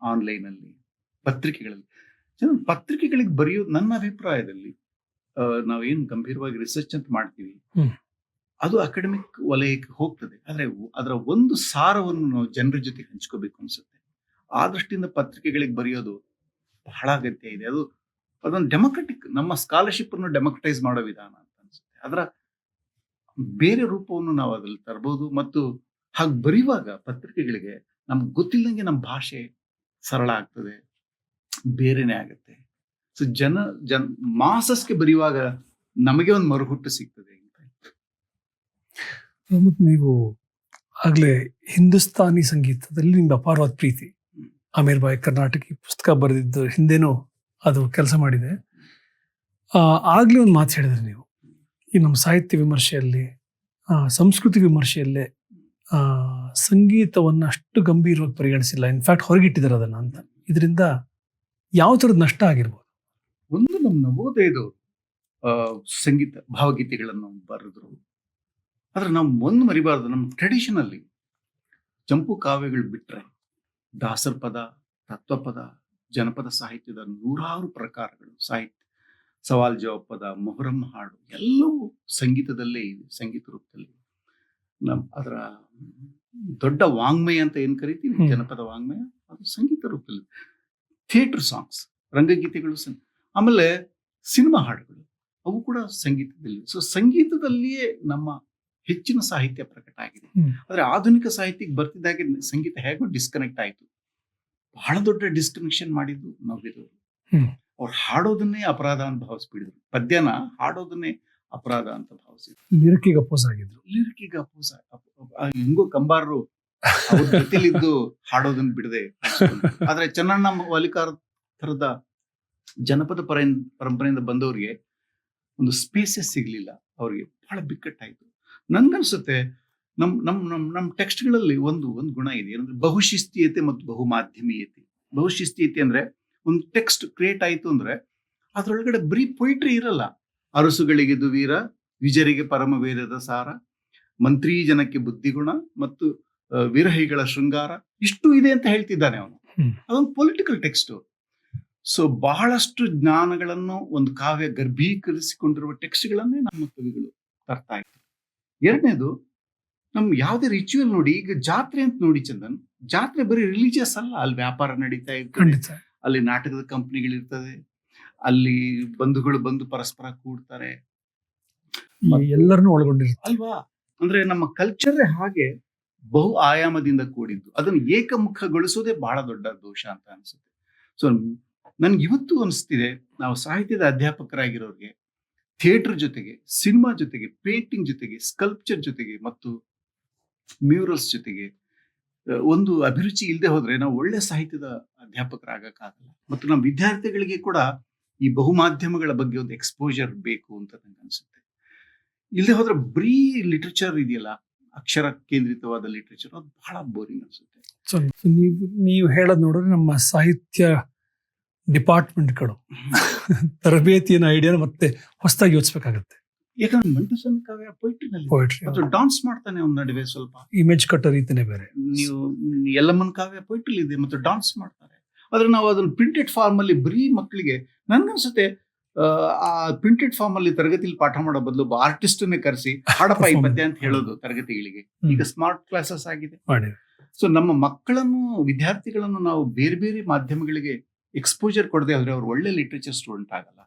ಆನ್ಲೈನ್ ಅಲ್ಲಿ, ಪತ್ರಿಕೆಗಳಿಗೆ ಬರೆಯೋದು ನನ್ನ ಅಭಿಪ್ರಾಯದಲ್ಲಿ ನಾವೇನು ಗಂಭೀರವಾಗಿ ರಿಸರ್ಚ್ ಅಂತ ಮಾಡ್ತೀವಿ ಅದು ಅಕಾಡೆಮಿಕ್ ವಲಯಕ್ಕೆ ಹೋಗ್ತದೆ. ಆದ್ರೆ ಅದರ ಒಂದು ಸಾರವನ್ನು ನಾವು ಜನರ ಜೊತೆ ಹಂಚ್ಕೋಬೇಕು ಅನ್ಸುತ್ತೆ. ಆ ದೃಷ್ಟಿಯಿಂದ ಪತ್ರಿಕೆಗಳಿಗೆ ಬರೆಯೋದು ಬಹಳ ಅಗತ್ಯ ಇದೆ. ಅದೊಂದು ಡೆಮೊಕ್ರೆಟಿಕ್, ನಮ್ಮ ಸ್ಕಾಲರ್ಶಿಪ್ ಅನ್ನು ಡೆಮೊಕ್ರಟೈಸ್ ಮಾಡೋ ವಿಧಾನ ಅಂತ ಅನ್ಸುತ್ತೆ. ಅದರ ಬೇರೆ ರೂಪವನ್ನು ನಾವು ಅದ್ರಲ್ಲಿ ತರಬಹುದು. ಮತ್ತು ಹಾಗೆ ಬರೆಯುವಾಗ ಪತ್ರಿಕೆಗಳಿಗೆ ನಮ್ಗೆ ಗೊತ್ತಿಲ್ಲದಂಗೆ ನಮ್ಮ ಭಾಷೆ ಸರಳ ಆಗ್ತದೆ, ಬೇರೆನೆ ಆಗುತ್ತೆ. ಸೊ ಮಾಸಸ್ಗೆ ಬರೆಯುವಾಗ ನಮಗೆ ಒಂದು ಮರುಹುಟ್ಟು ಸಿಗ್ತದೆ. ನೀವು ಆಗ್ಲೇ ಹಿಂದೂಸ್ತಾನಿ ಸಂಗೀತದಲ್ಲಿ ನಿಮ್ಗೆ ಅಪಾರವಾದ ಪ್ರೀತಿ. ಅಮೀರ್ ಬಾಯಿ ಕರ್ನಾಟಕಿ ಪುಸ್ತಕ ಬರೆದಿದ್ದು ಹಿಂದೆನೂ ಅದು ಕೆಲಸ ಮಾಡಿದೆ. ಆಗ್ಲೇ ಒಂದು ಮಾತು ಹೇಳಿದ್ರೆ ನೀವು, ಈ ನಮ್ಮ ಸಾಹಿತ್ಯ ವಿಮರ್ಶೆಯಲ್ಲಿ, ಸಂಸ್ಕೃತಿ ವಿಮರ್ಶೆಯಲ್ಲೇ ಸಂಗೀತವನ್ನು ಅಷ್ಟು ಗಂಭೀರವಾಗಿ ಪರಿಗಣಿಸಿಲ್ಲ, ಇನ್ಫ್ಯಾಕ್ಟ್ ಹೊರಗಿಟ್ಟಿದ್ದಾರೆ ಅದನ್ನ ಅಂತ. ಇದರಿಂದ ಯಾವ ಥರದ ನಷ್ಟ ಆಗಿರ್ಬೋದು? ಒಂದು ನಮ್ಮ ನವೋದಯದವರು ಸಂಗೀತ ಭಾವಗೀತೆಗಳನ್ನು ಬರೆದ್ರು. ಆದ್ರೆ ನಾವು ಒಂದು ಮರಿಬಾರ್ದು, ನಮ್ಮ ಟ್ರೆಡಿಷನಲ್ಲಿ ಚಂಪು ಕಾವ್ಯಗಳು ಬಿಟ್ರೆ ದಾಸರ ಪದ, ತತ್ವಪದ, ಜನಪದ ಸಾಹಿತ್ಯದ ನೂರಾರು ಪ್ರಕಾರಗಳು, ಸಾಹಿತ್ಯ ಸವಾಲ್ ಜವಾಬ್ ಪದ, ಮೊಹರಂ ಹಾಡು ಎಲ್ಲವೂ ಸಂಗೀತದಲ್ಲೇ ಇದೆ, ಸಂಗೀತ ರೂಪದಲ್ಲಿ. ಅದರ ದೊಡ್ಡ ವಾಂಗ್ಮಯ ಅಂತ ಏನ್ ಕರಿತೀವಿ, ಜನಪದ ವಾಂಗ್ಮಯ, ಅದು ಸಂಗೀತ ರೂಪದಲ್ಲಿ. ಥಿಯೇಟರ್ ಸಾಂಗ್ಸ್, ರಂಗಗೀತೆಗಳು, ಆಮೇಲೆ ಸಿನಿಮಾ ಹಾಡುಗಳು, ಅವು ಕೂಡ ಸಂಗೀತದಲ್ಲಿ. ಸೊ ಸಂಗೀತದಲ್ಲಿಯೇ ನಮ್ಮ ಹೆಚ್ಚಿನ ಸಾಹಿತ್ಯ ಪ್ರಕಟ ಆಗಿದೆ. ಆದ್ರೆ ಆಧುನಿಕ ಸಾಹಿತ್ಯಕ್ಕೆ ಬರ್ತಿದ್ದಾಗೆ ಸಂಗೀತ ಹೇಗೋ ಡಿಸ್ಕನೆಕ್ಟ್ ಆಯ್ತು. ಬಹಳ ದೊಡ್ಡ ಡಿಸ್ಕನೆಕ್ಷನ್ ಮಾಡಿದ್ದು ನವ್ಯದವರು. ಅವ್ರು ಹಾಡೋದನ್ನೇ ಅಪರಾಧ ಅಂತ ಭಾವಿಸ್ಬಿಡಿದ್ರು, ಪದ್ಯನ ಹಾಡೋದನ್ನೇ ಅಪರಾಧ ಅಂತ ಭಾವಿಸಿದ್ರು. ಲಿರಿಕಿಗೆ ಅಪೋಸ್ ಆಗಿದ್ರು. ಲಿರಿಕಿಗೆ ಅಪೋಸ್ ಹೆಂಗೋ ಕಂಬಾರರು ಅವ್ರ ಜೊತೆಲಿದ್ದು ಹಾಡೋದನ್ನ ಬಿಡದೆ. ಆದ್ರೆ ಚನ್ನಣ್ಣ ವಾಲಿಕಾರ ಥರದ ಜನಪದ ಪರಂಪರೆಯಿಂದ ಬಂದವ್ರಿಗೆ ಒಂದು ಸ್ಪೇಸಸ್ ಸಿಗ್ಲಿಲ್ಲ, ಅವ್ರಿಗೆ ಬಹಳ ಬಿಕ್ಕಟ್ಟಾಯ್ತು. ನನ್ಗನ್ಸುತ್ತೆ ನಮ್ ಟೆಕ್ಸ್ಟ್ಗಳಲ್ಲಿ ಒಂದು ಗುಣ ಇದೆ, ಏನಂದ್ರೆ ಬಹುಶಿಸ್ತೀಯತೆ ಮತ್ತು ಬಹುಮಾಧ್ಯಮೀಯತೆ. ಬಹುಶಿಸ್ತೀಯತೆ ಅಂದ್ರೆ ಒಂದು ಟೆಕ್ಸ್ಟ್ ಕ್ರಿಯೇಟ್ ಆಯ್ತು ಅಂದ್ರೆ ಅದ್ರೊಳಗಡೆ ಬರೀ ಪೊಯಿಟ್ರಿ ಇರಲ್ಲ. ಅರಸುಗಳಿಗೆ ದುವೀರ, ವಿಜರಿಗೆ ಪರಮವೇದದ ಸಾರ, ಮಂತ್ರಿ ಜನಕ್ಕೆ ಬುದ್ಧಿಗುಣ ಮತ್ತು ವಿರಹಿಗಳ ಶೃಂಗಾರ, ಇಷ್ಟು ಇದೆ ಅಂತ ಹೇಳ್ತಿದ್ದಾನೆ ಅವನು. ಅದೊಂದು ಪೊಲಿಟಿಕಲ್ ಟೆಕ್ಸ್ಟ್. ಸೊ ಬಹಳಷ್ಟು ಜ್ಞಾನಗಳನ್ನು ಒಂದು ಕಾವ್ಯ ಗರ್ಭೀಕರಿಸಿಕೊಂಡಿರುವ ಟೆಕ್ಸ್ಟ್ಗಳನ್ನೇ ನಮ್ಮ ಕವಿಗಳು ತರ್ತಾ ಇದ್ರು. ಎರಡನೇದು, ನಮ್ ಯಾವುದೇ ರಿಚುವಲ್ ನೋಡಿ, ಈಗ ಜಾತ್ರೆ ಅಂತ ನೋಡಿ ಚಂದನ್, ಜಾತ್ರೆ ಬರೀ ರಿಲಿಜಿಯಸ್ ಅಲ್ಲ, ಅಲ್ಲಿ ವ್ಯಾಪಾರ ನಡೀತಾ ಇರ್ತದೆ, ಅಲ್ಲಿ ನಾಟಕದ ಕಂಪನಿಗಳಿರ್ತದೆ, ಅಲ್ಲಿ ಬಂಧುಗಳು ಬಂದು ಪರಸ್ಪರ ಕೂಡ್ತಾರೆ, ಎಲ್ಲರನ್ನೂ ಒಳಗೊಂಡಿರ್ತಾರೆ ಅಲ್ವಾ. ಅಂದ್ರೆ ನಮ್ಮ ಕಲ್ಚರ್ ಹಾಗೆ ಬಹು ಆಯಾಮದಿಂದ ಕೂಡಿದ್ದು, ಅದನ್ನು ಏಕಮುಖಗೊಳಿಸೋದೇ ಬಹಳ ದೊಡ್ಡ ದೋಷ ಅಂತ ಅನ್ಸುತ್ತೆ. ಸೊ ನನ್ಗೆ ಇವತ್ತು ಅನಿಸ್ತಿದೆ, ನಾವು ಸಾಹಿತ್ಯದ ಅಧ್ಯಾಪಕರಾಗಿರೋರಿಗೆ ಥಿಯೇಟರ್ ಜೊತೆಗೆ, ಸಿನಿಮಾ ಜೊತೆಗೆ, ಪೇಂಟಿಂಗ್ ಜೊತೆಗೆ, ಸ್ಕಲ್ಪ್ಚರ್ ಜೊತೆಗೆ ಮತ್ತು ಮ್ಯೂರಲ್ಸ್ ಜೊತೆಗೆ ಒಂದು ಅಭಿರುಚಿ ಇಲ್ಲದೆ ಹೋದ್ರೆ ನಾವು ಒಳ್ಳೆ ಸಾಹಿತ್ಯದ ಅಧ್ಯಾಪಕರಾಗಕ್ಕಾಗಲ್ಲ. ಮತ್ತು ನಮ್ಮ ವಿದ್ಯಾರ್ಥಿಗಳಿಗೆ ಕೂಡ ಈ ಬಹುಮಾಧ್ಯಮಗಳ ಬಗ್ಗೆ ಒಂದು ಎಕ್ಸ್ಪೋಜರ್ ಬೇಕು ಅಂತ ನಂಗೆ ಅನ್ಸುತ್ತೆ. ಇಲ್ಲದೆ ಹೋದ್ರೆ ಬರೀ ಲಿಟ್ರೇಚರ್ ಇದೆಯಲ್ಲ, ಅಕ್ಷರ ಕೇಂದ್ರಿತವಾದ ಲಿಟ್ರೇಚರ್, ಅದು ಬಹಳ ಬೋರಿಂಗ್ ಅನ್ಸುತ್ತೆ. ಸೊ ನೀವು ಹೇಳೋದು ನೋಡಿದ್ರೆ ನಮ್ಮ ಸಾಹಿತ್ಯ ಡಿಪಾರ್ಟ್ಮೆಂಟ್ಗಳು ತರಬೇತಿಯನ್ನು ಐಡಿಯಾನ ಮತ್ತೆ ಹೊಸದಾಗಿ ಯೋಚಿಸ್ಬೇಕಾಗತ್ತೆ. ಯಾಕಂದ್ರೆ ಮಂಟಸ್ವಾಮಿ ಕಾವ್ಯ ಪೊಯಿಟ್ರಿನಲ್ಲಿ ಅದು ಡಾನ್ಸ್ ಮಾಡ್ತಾನೆ ಅವ್ನ ನಡುವೆ, ಸ್ವಲ್ಪ ಇಮೇಜ್ ಕಟ್ಟೋ ರೀತಿನೇ ಬೇರೆ. ನೀವು ಎಲ್ಲಮ್ಮನ ಕಾವ್ಯ ಪೊಯಿಟ್ರಿ ಇದೆ ಮತ್ತು ಡಾನ್ಸ್ ಮಾಡ್ತಾರೆ. ಆದ್ರೆ ನಾವು ಅದನ್ನ ಪ್ರಿಂಟೆಡ್ ಫಾರ್ಮ್ ಅಲ್ಲಿ ಬರೀ ಮಕ್ಕಳಿಗೆ, ನನ್ಗನ್ಸುತ್ತೆ ಆ ಪ್ರಿಂಟೆಡ್ ಫಾರ್ಮ್ ಅಲ್ಲಿ ತರಗತಿಲಿ ಪಾಠ ಮಾಡೋ ಬದಲು ಒಬ್ಬ ಆರ್ಟಿಸ್ಟನ್ನೇ ಕರೆಸಿ ಹಾಡಪ್ಪ ಈ ಪದ್ಯ ಅಂತ ಹೇಳೋದು ತರಗತಿಗಳಿಗೆ. ಈಗ ಸ್ಮಾರ್ಟ್ ಕ್ಲಾಸಸ್ ಆಗಿದೆ. ಸೊ ನಮ್ಮ ಮಕ್ಕಳನ್ನು, ವಿದ್ಯಾರ್ಥಿಗಳನ್ನು ನಾವು ಬೇರೆ ಬೇರೆ ಮಾಧ್ಯಮಗಳಿಗೆ ಎಕ್ಸ್ಪೋಜರ್ ಕೊಡದೆ ಹೋದ್ರೆ ಅವ್ರು ಒಳ್ಳೆ ಲಿಟ್ರೇಚರ್ ಸ್ಟೂಡೆಂಟ್ ಆಗಲ್ಲ.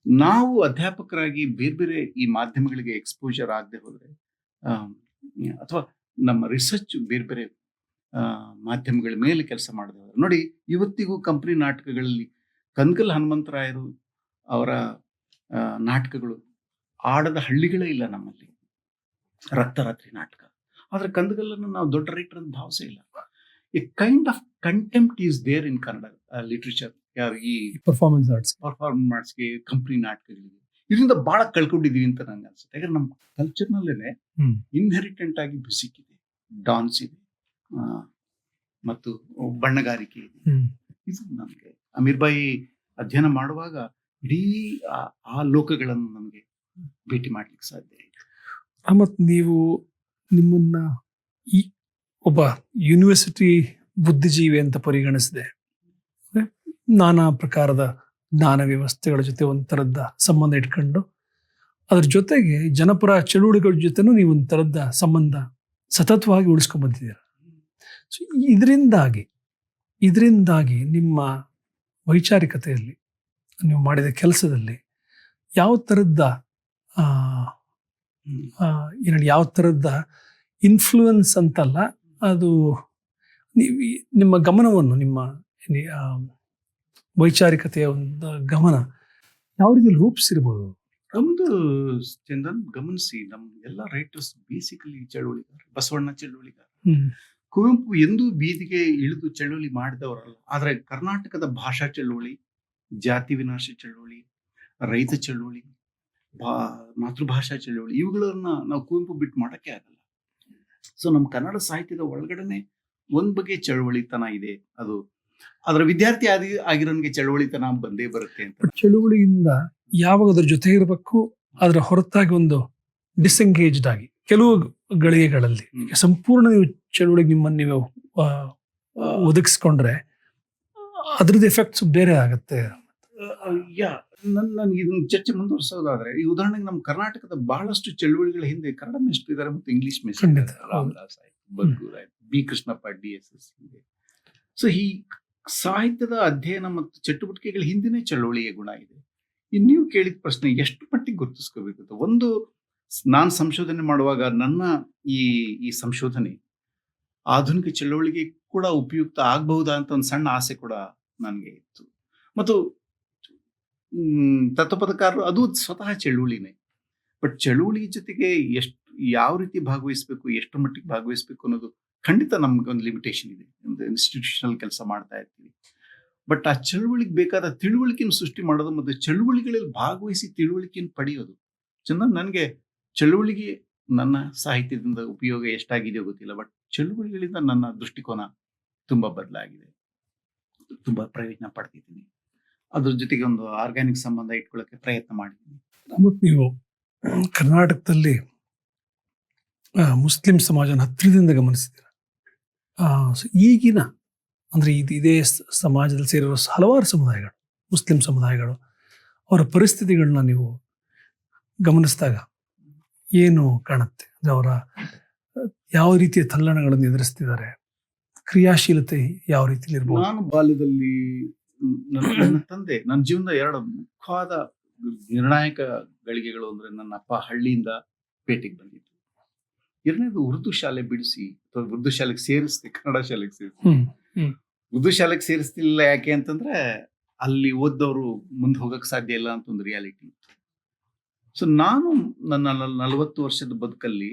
ನಾವು ಅಧ್ಯಾಪಕರಾಗಿ ಬೇರೆ ಬೇರೆ ಈ ಮಾಧ್ಯಮಗಳಿಗೆ ಎಕ್ಸ್ಪೋಜರ್ ಆಗದೆ ಹೋದ್ರೆ, ಅಥವಾ ನಮ್ಮ ರಿಸರ್ಚ್ ಬೇರೆ ಬೇರೆ ಮಾಧ್ಯಮಗಳ ಮೇಲೆ ಕೆಲಸ ಮಾಡದೆ ಹೋದ್ರೆ, ನೋಡಿ ಇವತ್ತಿಗೂ ಕಂಪನಿ ನಾಟಕಗಳಲ್ಲಿ ಕನ್ಗಲ್ ಹನುಮಂತರಾಯರು ಅವರ ನಾಟಕಗಳು ಆಡದ ಹಳ್ಳಿಗಳೇ ಇಲ್ಲ ನಮ್ಮಲ್ಲಿ. ರಕ್ತರಾತ್ರಿ ನಾಟಕ, ಆದ್ರೆ ಕಂದಗಲ್ಲನ್ನು ನಾವು ದೊಡ್ಡ ರೈಟರ್ ಅಂತ ಭಾವಿಸೇ ಇಲ್ಲ. A kind of contempt is there in Kannada literature. ಯಾರು ಈ ಪರ್ಫಾರ್ಮೆನ್ಸ್ ಆರ್ಟ್ಸ್ಗೆ, ಕಂಪನಿ ನಾಟಕಗಳಿಗೆ, ಇದರಿಂದ ಬಹಳ ಕಳ್ಕೊಂಡಿದೀವಿ ಅಂತ ನಂಗೆ ಅನ್ಸುತ್ತೆ. ಯಾಕಂದ್ರೆ ನಮ್ಮ ಕಲ್ಚರ್ನಲ್ಲೇನೆ ಇನ್ಹೆರಿಟೆಂಟ್ ಆಗಿ ಮ್ಯೂಸಿಕ್ ಇದೆ, ಡಾನ್ಸ್ ಇದೆ, ಮತ್ತು ಬಣ್ಣಗಾರಿಕೆ ಇದೆ. ಇದು ನಮಗೆ ಅಮೀರ್ ಬಾಯಿ ಅಧ್ಯಯನ ಮಾಡುವಾಗ ಇಡೀ ಆ ಲೋಕಗಳನ್ನು ನಮಗೆ ಭೇಟಿ ಮಾಡ್ಲಿಕ್ಕೆ ಸಾಧ್ಯ ಇದೆ. ಮತ್ತು ನೀವು ನಿಮ್ಮನ್ನ ಈ ಒಬ್ಬ ಯೂನಿವರ್ಸಿಟಿ ಬುದ್ಧಿಜೀವಿ ಅಂತ ಪರಿಗಣಿಸಿದೆ, ನಾನಾ ಪ್ರಕಾರದ ಜ್ಞಾನ ವ್ಯವಸ್ಥೆಗಳ ಜೊತೆ ಒಂಥರದ ಸಂಬಂಧ ಇಟ್ಕೊಂಡು, ಅದ್ರ ಜೊತೆಗೆ ಜನಪರ ಚಳುವಳಿಗಳ ಜೊತೆನೂ ನೀವು ಒಂಥರದ ಸಂಬಂಧ ಸತತವಾಗಿ ಉಳಿಸ್ಕೊಂಡ್ ಬಂದಿದ್ದೀರ. ಸೊ ಇದರಿಂದಾಗಿ ನಿಮ್ಮ ವೈಚಾರಿಕತೆಯಲ್ಲಿ, ನೀವು ಮಾಡಿದ ಕೆಲಸದಲ್ಲಿ ಯಾವ ಥರದ ಇನ್ಫ್ಲೂಯೆನ್ಸ್ ಅಂತಲ್ಲ, ಅದು ನಿಮ್ಮ ಗಮನವನ್ನು, ನಿಮ್ಮ ವೈಚಾರಿಕತೆಯ ಒಂದು ಗಮನ ಯಾವ ರೀತಿಯಲ್ಲಿ ರೂಪಿಸಿರ್ಬೋದು? ನಮ್ದು ಚಂದನ್ ಗಮನಿಸಿ, ನಮ್ ಎಲ್ಲ ರೈಟರ್ಸ್ ಬೇಸಿಕಲಿ ಚಳುವಳಿಗಾರ, ಬಸವಣ್ಣ ಚಳುವಳಿಗಾರ, ಕುವೆಂಪು ಎಂದೂ ಬೀದಿಗೆ ಇಳಿದು ಚಳುವಳಿ ಮಾಡಿದವರಲ್ಲ. ಆದ್ರೆ ಕರ್ನಾಟಕದ ಭಾಷಾ ಚಳುವಳಿ, ಜಾತಿ ವಿನಾಶ ಚಳುವಳಿ, ರೈತ ಚಳುವಳಿ, ಮಾತೃಭಾಷಾ ಚಳುವಳಿ, ಇವುಗಳನ್ನ ನಾವು ಕುವೆಂಪು ಬಿಟ್ಟು ಮಾಡಕ್ಕೆ ಆಗಲ್ಲ. ಸೊ ನಮ್ಮ ಕನ್ನಡ ಸಾಹಿತ್ಯದ ಒಳಗಡೆನೆ ಒಂದ್ ಬಗೆಯ ಚಳುವಳಿತನ ಇದೆ. ಅದು ಅದರ ವಿದ್ಯಾರ್ಥಿ ಆಗಿರೋನ್ಗೆ ಚಳುವಳಿತನ ಬಂದೇ ಬರುತ್ತೆ ಅಂತ. ಚಳುವಳಿಯಿಂದ ಯಾವಾಗ ಅದ್ರ ಜೊತೆ ಇರಬೇಕು, ಅದರ ಹೊರತಾಗಿ ಒಂದು ಡಿಸೆಂಗೇಜ್ಡ್ ಆಗಿ ಕೆಲವು ಗಳಿಗೆಗಳಲ್ಲಿ ಸಂಪೂರ್ಣ ನೀವು ಚಳುವಳಿಗೆ ನಿಮ್ಮನ್ನು ನೀವು ಒದಗಿಸ್ಕೊಂಡ್ರೆ ಅದ್ರದ್ದು ಎಫೆಕ್ಟ್ಸ್ ಬೇರೆ ಆಗುತ್ತೆ. ನನ್ಗೆ ಇದನ್ನ ಚರ್ಚೆ ಮುಂದುವರಿಸೋದಾದ್ರೆ, ಈ ಉದಾಹರಣೆಗೆ ನಮ್ಮ ಕರ್ನಾಟಕದ ಬಹಳಷ್ಟು ಚಳುವಳಿಗಳ ಹಿಂದೆ ಕನ್ನಡ ಮೇಷ್ಟ್ರು ಇದ್ದಾರೆ ಮತ್ತು ಇಂಗ್ಲಿಷ್ ಮೇಷ್ಟ್ರು ಇದ್ದಾರೆ. ರಾಮದಾಸ್ ಆಯ್ತು, ಬಗ್ಗೂರ್ ಆಯ್ತು, ಬಿ ಕೃಷ್ಣಪ್ಪ DSS ಇದೆ. ಸೊ ಈ ಸಾಹಿತ್ಯದ ಅಧ್ಯಯನ ಮತ್ತು ಚಟುವಟಿಕೆಗಳ ಹಿಂದಿನೇ ಚಳುವಳಿಯ ಗುಣ ಇದೆ. ಇನ್ನು ನೀವು ಕೇಳಿದ ಪ್ರಶ್ನೆ ಎಷ್ಟು ಮಟ್ಟಿಗೆ ಗುರುತಿಸ್ಕೋಬೇಕು. ಒಂದು, ನಾನು ಸಂಶೋಧನೆ ಮಾಡುವಾಗ ನನ್ನ ಈ ಸಂಶೋಧನೆ ಆಧುನಿಕ ಚಳುವಳಿಗೆ ಕೂಡ ಉಪಯುಕ್ತ ಆಗಬಹುದಾ ಅಂತ ಒಂದು ಸಣ್ಣ ಆಸೆ ಕೂಡ ನನಗೆ ಇತ್ತು. ಮತ್ತು ತತ್ವಪದಕಾರರು ಅದು ಸ್ವತಃ ಚಳುವಳಿನೇ. ಬಟ್ ಚಳುವಳಿ ಜೊತೆಗೆ ಯಾವ ರೀತಿ ಭಾಗವಹಿಸ್ಬೇಕು, ಎಷ್ಟು ಮಟ್ಟಿಗೆ ಭಾಗವಹಿಸ್ಬೇಕು ಅನ್ನೋದು ಖಂಡಿತ ನಮ್ಗೆ ಒಂದು ಲಿಮಿಟೇಷನ್ ಇದೆ. ಒಂದು ಇನ್ಸ್ಟಿಟ್ಯೂಷನಲ್ ಕೆಲಸ ಮಾಡ್ತಾ ಇರ್ತೀವಿ. ಬಟ್ ಆ ಚಳುವಳಿಗೆ ಬೇಕಾದ ತಿಳುವಳಿಕೆಯನ್ನು ಸೃಷ್ಟಿ ಮಾಡೋದು ಮತ್ತು ಚಳುವಳಿಗಳಲ್ಲಿ ಭಾಗವಹಿಸಿ ತಿಳುವಳಿಕೆಯನ್ನು ಪಡೆಯೋದು. ಚಂದನ್, ನನಗೆ ಚಳುವಳಿಗೆ ನನ್ನ ಸಾಹಿತ್ಯದಿಂದ ಉಪಯೋಗ ಎಷ್ಟಾಗಿದೆಯೋ ಗೊತ್ತಿಲ್ಲ, ಬಟ್ ಚಳುವಳಿಗಳಿಂದ ನನ್ನ ದೃಷ್ಟಿಕೋನ ತುಂಬಾ ಬದಲಾಗಿದೆ, ತುಂಬಾ ಪ್ರಯೋಜನ ಪಡ್ತಿದ್ದೀನಿ. ಅದ್ರ ಜೊತೆಗೆ ಒಂದು ಆರ್ಗ್ಯಾನಿಕ್ ಸಂಬಂಧ ಇಟ್ಕೊಳ್ಳೋಕೆ ಪ್ರಯತ್ನ ಮಾಡಿದ್ದೀನಿ. ಮತ್ತು ನೀವು ಕರ್ನಾಟಕದಲ್ಲಿ ಮುಸ್ಲಿಂ ಸಮಾಜನ ಹತ್ತಿರದಿಂದ ಗಮನಿಸಿದ್ದೀರ. ಸೊ ಈಗಿನ ಅಂದ್ರೆ ಇದೇ ಸಮಾಜದಲ್ಲಿ ಸೇರಿರೋ ಹಲವಾರು ಸಮುದಾಯಗಳು, ಮುಸ್ಲಿಂ ಸಮುದಾಯಗಳು, ಅವರ ಪರಿಸ್ಥಿತಿಗಳನ್ನ ನೀವು ಗಮನಿಸಿದಾಗ ಏನು ಕಾಣುತ್ತೆ? ಅಂದ್ರೆ ಅವರ ಯಾವ ರೀತಿಯ ತಲ್ಲಣಗಳನ್ನು ಎದುರಿಸ್ತಿದ್ದಾರೆ, ಕ್ರಿಯಾಶೀಲತೆ ಯಾವ ರೀತಿಯಲ್ಲಿ ಇರ್ಬೋದು? ನಾನು ಬಾಲ್ಯದಲ್ಲಿ ನನ್ನ ತಂದೆ, ನನ್ನ ಜೀವನದ ಎರಡು ಮುಖ್ಯವಾದ ನಿರ್ಣಾಯಕ ಗಳಿಗೆಗಳು ಅಂದ್ರೆ, ನನ್ನ ಅಪ್ಪ ಹಳ್ಳಿಯಿಂದ ಪೇಟೆಗೆ ಬಂದಿದ್ದು. ಎರಡನೇದು ಉರ್ದು ಶಾಲೆ ಬಿಡಿಸಿ ಅಥವಾ ಉರ್ದು ಶಾಲೆಗೆ ಸೇರಿಸ್ತಿ, ಕನ್ನಡ ಶಾಲೆಗೆ ಸೇರಿಸ್ತಿ. ಉರ್ದು ಶಾಲೆಗೆ ಸೇರಿಸ್ತಿಲ್ಲ ಯಾಕೆ ಅಂತಂದ್ರೆ, ಅಲ್ಲಿ ಓದ್ದವರು ಮುಂದೆ ಹೋಗಕ್ ಸಾಧ್ಯ ಇಲ್ಲ ಅಂತ ಒಂದು ರಿಯಾಲಿಟಿ ಇತ್ತು. ಸೊ ನಾನು ನನ್ನ 40 ವರ್ಷದ ಬದುಕಲ್ಲಿ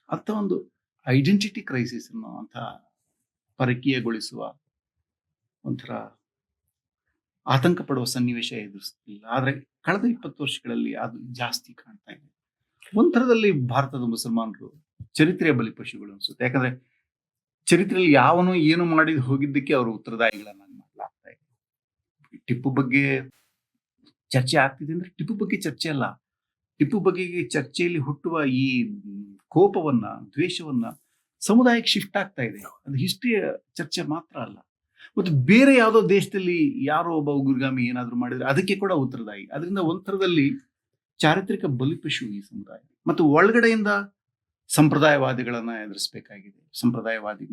ಅಂತ ಒಂದು ಐಡೆಂಟಿಟಿ ಕ್ರೈಸಿಸ್ ಅನ್ನೋ ಅಂತ ಪರಕೀಯಗೊಳಿಸುವ ಒಂಥರ ಆತಂಕ ಪಡುವ ಸನ್ನಿವೇಶ ಎದುರಿಸ್ತಿಲ್ಲ. ಆದ್ರೆ ಕಳೆದ 20 ವರ್ಷಗಳಲ್ಲಿ ಅದು ಜಾಸ್ತಿ ಕಾಣ್ತಾ ಇದೆ. ಒಂಥರದಲ್ಲಿ ಭಾರತದ ಮುಸಲ್ಮಾನರು ಚರಿತ್ರೆಯ ಬಲಿಪಶುಗಳು ಅನ್ಸುತ್ತೆ. ಯಾಕಂದ್ರೆ ಚರಿತ್ರೆಯಲ್ಲಿ ಯಾವನೋ ಏನು ಮಾಡಿದ್ ಹೋಗಿದ್ದಕ್ಕೆ ಅವರು ಉತ್ತರದಾಯಿಗಳನ್ನ ಮಾಡಲಾಗ್ತಾ ಇದೆ. ಟಿಪ್ಪು ಬಗ್ಗೆ ಚರ್ಚೆ ಆಗ್ತಿದೆ ಅಂದ್ರೆ ಟಿಪ್ಪು ಬಗ್ಗೆ ಚರ್ಚೆ ಅಲ್ಲ, ಟಿಪ್ಪು ಬಗ್ಗೆ ಚರ್ಚೆಯಲ್ಲಿ ಹುಟ್ಟುವ ಈ ಕೋಪವನ್ನ, ದ್ವೇಷವನ್ನ ಸಮುದಾಯಕ್ಕೆ ಶಿಫ್ಟ್ ಆಗ್ತಾ ಇದೆ. ಅದು ಹಿಸ್ಟ್ರಿಯ ಚರ್ಚೆ ಮಾತ್ರ ಅಲ್ಲ. ಮತ್ತು ಬೇರೆ ಯಾವುದೋ ದೇಶದಲ್ಲಿ ಯಾರೋ ಒಬ್ಬ ಉಗ್ರಗಾಮಿ ಏನಾದ್ರು ಮಾಡಿದ್ರೆ ಅದಕ್ಕೆ ಕೂಡ ಉತ್ತರದಾಯಿ. ಅದರಿಂದ ಒಂಥರದಲ್ಲಿ ಚಾರಿತ್ರಿಕ ಬಲಿಪಶು ಈ ಸಮುದಾಯ. ಮತ್ತು ಒಳಗಡೆಯಿಂದ ಸಂಪ್ರದಾಯವಾದಿಗಳನ್ನ ಎದುರಿಸಬೇಕಾಗಿದೆ,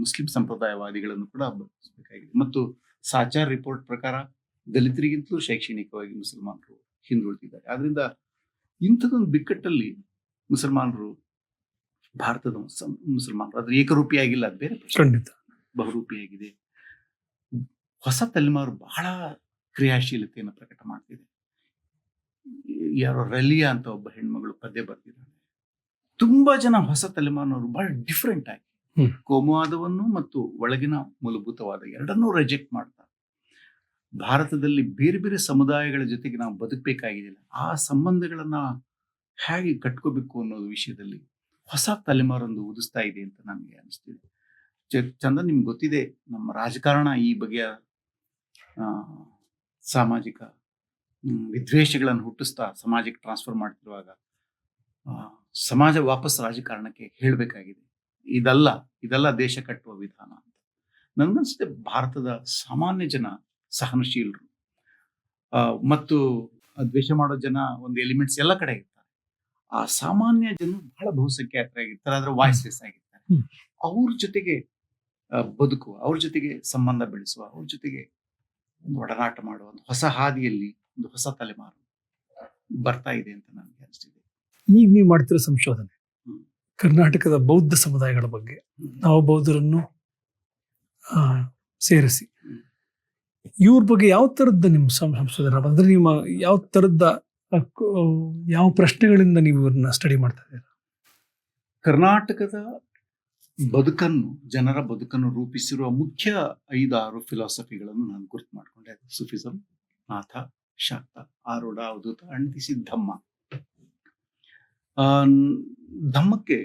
ಮುಸ್ಲಿಂ ಸಂಪ್ರದಾಯವಾದಿಗಳನ್ನು ಕೂಡ ಎದುರಿಸಬೇಕಾಗಿದೆ. ಮತ್ತು ಸಾಚಾರ್ ರಿಪೋರ್ಟ್ ಪ್ರಕಾರ ದಲಿತರಿಗಿಂತಲೂ ಶೈಕ್ಷಣಿಕವಾಗಿ ಮುಸಲ್ಮಾನರು ಹಿಂದುಳಿದಿದ್ದಾರೆ. ಆದ್ರಿಂದ ಇಂಥದೊಂದು ಬಿಕ್ಕಟ್ಟಲ್ಲಿ ಮುಸಲ್ಮಾನರು, ಭಾರತದ ಮುಸಲ್ಮಾನರು ಅದ್ರ ಏಕರೂಪಿಯಾಗಿಲ್ಲ, ಅದು ಬೇರೆ ಖಂಡಿತ ಬಹುರೂಪಿಯಾಗಿದೆ. ಹೊಸ ತಲೆಮಾರು ಬಹಳ ಕ್ರಿಯಾಶೀಲತೆಯನ್ನು ಪ್ರಕಟ ಮಾಡ್ತಿದೆ. ಯಾರೋ ರಲಿಯಾ ಅಂತ ಒಬ್ಬ ಹೆಣ್ಮಗಳು ಪದ್ಯ ಬರ್ತಿದ್ದಾಳೆ. ತುಂಬಾ ಜನ ಹೊಸ ತಲೆಮಾರಿನವರು ಬಹಳ ಡಿಫ್ರೆಂಟ್ ಆಗಿ ಕೋಮುವಾದವನ್ನು ಮತ್ತು ಒಳಗಿನ ಮೂಲಭೂತವಾದ ಎರಡನ್ನೂ ರಿಜೆಕ್ಟ್ ಮಾಡ್ತಾರೆ. ಭಾರತದಲ್ಲಿ ಬೇರೆ ಬೇರೆ ಸಮುದಾಯಗಳ ಜೊತೆಗೆ ನಾವು ಬದುಕಬೇಕಾಗಿದ್ದಿಲ್ಲ, ಆ ಸಂಬಂಧಗಳನ್ನ ಹೇಗೆ ಕಟ್ಕೋಬೇಕು ಅನ್ನೋದು ವಿಷಯದಲ್ಲಿ ಹೊಸ ತಲೆಮಾರೊಂದು ಉದಿಸ್ತಾ ಇದೆ ಅಂತ ನನಗೆ ಅನಿಸ್ತಿದೆ. ಚಂದನ್, ನಿಮ್ಗೆ ಗೊತ್ತಿದೆ, ನಮ್ಮ ರಾಜಕಾರಣ ಈ ಬಗೆಯ ಸಾಮಾಜಿಕ ವಿದ್ವೇಷಗಳನ್ನು ಹುಟ್ಟಿಸ್ತಾ ಸಮಾಜಕ್ಕೆ ಟ್ರಾನ್ಸ್ಫರ್ ಮಾಡ್ತಿರುವಾಗ ಸಮಾಜ ವಾಪಸ್ ರಾಜಕಾರಣಕ್ಕೆ ಹೇಳಬೇಕಾಗಿದೆ, ಇದಲ್ಲ ದೇಶ ಕಟ್ಟುವ ವಿಧಾನ ಅಂತ. ನನ್ಗನ್ಸುತ್ತೆ ಭಾರತದ ಸಾಮಾನ್ಯ ಜನ ಸಹನಶೀಲರು ಮತ್ತು ದ್ವೇಷ ಮಾಡೋ ಜನ ಒಂದು ಎಲಿಮೆಂಟ್ಸ್ ಎಲ್ಲ ಕಡೆ ಇರ್ತಾರೆ. ಆ ಸಾಮಾನ್ಯ ಜನ ಬಹಳ ಬಹುಸಂಖ್ಯಾತರಾಗಿರ್ತಾರೆ, ಆದ್ರೆ ವಾಯ್ಸ್ಲೆಸ್ ಆಗಿರ್ತಾರೆ. ಅವ್ರ ಜೊತೆಗೆ ಬದುಕುವ, ಅವ್ರ ಜೊತೆಗೆ ಸಂಬಂಧ ಬೆಳೆಸುವ, ಅವ್ರ ಜೊತೆಗೆ ಒಂದು ಒಡನಾಟ ಮಾಡುವ ಒಂದು ಹೊಸ ಹಾದಿಯಲ್ಲಿ ಒಂದು ಹೊಸ ತಲೆಮಾರು ಬರ್ತಾ ಇದೆ ಅಂತ ನನಗೆ ಅನಿಸ್ತಿದೆ. ಈಗ ನೀವು ಮಾಡ್ತಿರೋ ಸಂಶೋಧನೆ ಕರ್ನಾಟಕದ ಬೌದ್ಧ ಸಮುದಾಯಗಳ ಬಗ್ಗೆ, ನಾವು ಬೌದ್ಧರನ್ನು ಸೇರಿಸಿ ಇವ್ರ ಬಗ್ಗೆ ಯಾವ ತರದ್ದು ನಿಮ್ಮ ಸಂಶೋಧನೆ ಅಂದ್ರೆ, ನಿಮ್ಮ ಯಾವ ತರದ್ದ ಯಾವ ಪ್ರಶ್ನೆಗಳಿಂದ ನೀವು ಇವ್ರನ್ನ ಸ್ಟಡಿ ಮಾಡ್ತಾ ಇದ್ದೀರಾ? ಕರ್ನಾಟಕದ ಬದುಕನ್ನು, ಜನರ ಬದುಕನ್ನು ರೂಪಿಸಿರುವ ಮುಖ್ಯ 5-6 ಫಿಲಾಸಫಿಗಳನ್ನು ನಾನು ಗುರ್ತು ಮಾಡ್ಕೊಂಡೆ. ಸುಫಿಸಂ, ನಾಥ, ಶಾಕ್ತ, ಆರೂಢ, ಅವಧೂತ ಅಂಡ್ ದಿಸ್ ಇಸ್ ಧಮ್ಮ. ಧಮ್ಮಕ್ಕೆ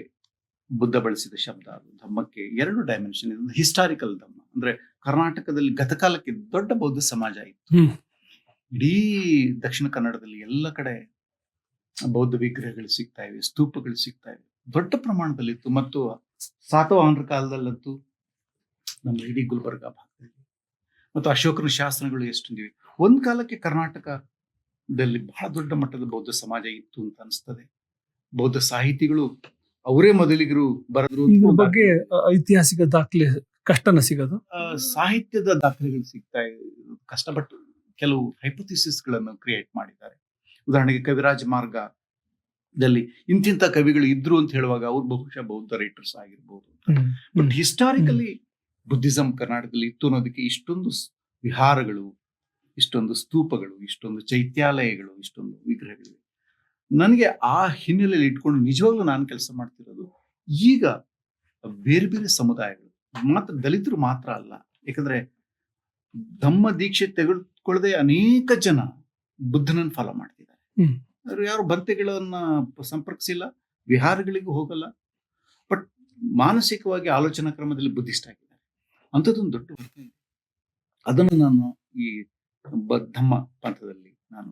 ಬುದ್ಧ ಬಳಸಿದ ಶಬ್ದ ಅದು ಧಮ್ಮಕ್ಕೆ 2 ಡೈಮೆನ್ಷನ್ ಇದೆ. ಹಿಸ್ಟಾರಿಕಲ್ ಧಮ್ಮ ಅಂದ್ರೆ ಕರ್ನಾಟಕದಲ್ಲಿ ಗತಕಾಲಕ್ಕೆ ದೊಡ್ಡ ಬೌದ್ಧ ಸಮಾಜ ಇತ್ತು. ಇಡೀ ದಕ್ಷಿಣ ಕನ್ನಡದಲ್ಲಿ ಎಲ್ಲ ಕಡೆ ಬೌದ್ಧ ವಿಗ್ರಹಗಳು ಸಿಗ್ತಾ ಇವೆ, ಸ್ತೂಪಗಳು ಸಿಗ್ತಾ ಇವೆ, ದೊಡ್ಡ ಪ್ರಮಾಣದಲ್ಲಿತ್ತು. ಮತ್ತು ಸಾತವಾಹನರ ಕಾಲದಲ್ಲಂತೂ ನಮ್ಮ ಇಡೀ ಗುಲ್ಬರ್ಗ ಭಾಗದಲ್ಲಿ ಮತ್ತು ಅಶೋಕನ ಶಾಸನಗಳು ಎಷ್ಟೊಂದಿವೆ. ಒಂದ್ ಕಾಲಕ್ಕೆ ಕರ್ನಾಟಕದಲ್ಲಿ ಬಹಳ ದೊಡ್ಡ ಮಟ್ಟದ ಬೌದ್ಧ ಸಮಾಜ ಇತ್ತು ಅಂತ ಅನಿಸ್ತದೆ. ಬೌದ್ಧ ಸಾಹಿತಿಗಳು ಅವರೇ ಮೊದಲಿಗರು ಬರೆದ್ರು. ಇದ್ರ ಬಗ್ಗೆ ಐತಿಹಾಸಿಕ ದಾಖಲೆ ಕಷ್ಟನ ಸಿಗೋದು, ಸಾಹಿತ್ಯದ ದಾಖಲೆಗಳು ಸಿಗ್ತಾ ಕಷ್ಟ. ಬಟ್ ಕೆಲವು ಹೈಪೋಥಿಸಿಸ್ ಗಳನ್ನು ಕ್ರಿಯೇಟ್ ಮಾಡಿದ್ದಾರೆ. ಉದಾಹರಣೆಗೆ ಕವಿರಾಜ ಮಾರ್ಗದಲ್ಲಿ ಇಂತಿಂತ ಕವಿಗಳು ಇದ್ರು ಅಂತ ಹೇಳುವಾಗ ಅವ್ರು ಬಹುಶಃ ಬೌದ್ಧ ರೈಟರ್ಸ್ ಆಗಿರ್ಬೋದು. ಬಟ್ ಹಿಸ್ಟಾರಿಕಲಿ ಬುದ್ಧಿಸಂ ಕರ್ನಾಟಕದಲ್ಲಿ ಇತ್ತು ಅನ್ನೋದಕ್ಕೆ ಇಷ್ಟೊಂದು ವಿಹಾರಗಳು, ಇಷ್ಟೊಂದು ಸ್ತೂಪಗಳು, ಇಷ್ಟೊಂದು ಚೈತ್ಯಾಲಯಗಳು, ಇಷ್ಟೊಂದು ವಿಗ್ರಹಗಳಿವೆ. ನನಗೆ ಆ ಹಿನ್ನೆಲೆಯಲ್ಲಿ ಇಟ್ಕೊಂಡು ನಿಜವಾಗ್ಲೂ ನಾನು ಕೆಲಸ ಮಾಡ್ತಿರೋದು ಈಗ ಬೇರೆ ಬೇರೆ ಸಮುದಾಯಗಳು, ಮಾತ್ರ ದಲಿತರು ಮಾತ್ರ ಅಲ್ಲ. ಯಾಕಂದ್ರೆ ಧಮ್ಮ ದೀಕ್ಷೆ ತೆಗೆದುಕೊಳ್ಳದೆ ಅನೇಕ ಜನ ಬುದ್ಧನನ್ನು ಫಾಲೋ ಮಾಡ್ತಿದ್ದಾರೆ. ಅವರು ಯಾರು ಬಂತೆಗಳನ್ನ ಸಂಪರ್ಕಿಸಿಲ್ಲ, ವಿಹಾರಗಳಿಗೂ ಹೋಗಲ್ಲ, ಬಟ್ ಮಾನಸಿಕವಾಗಿ ಆಲೋಚನಾ ಕ್ರಮದಲ್ಲಿ ಬುದ್ಧಿಸ್ಟ್ ಆಗಿದ್ದಾರೆ. ಅಂಥದ್ದೊಂದು ದೊಡ್ಡ ವರ್ಗ ಇದೆ. ಅದನ್ನು ನಾನು ಈ ಧಮ್ಮ ಪಂಥದಲ್ಲಿ ನಾನು,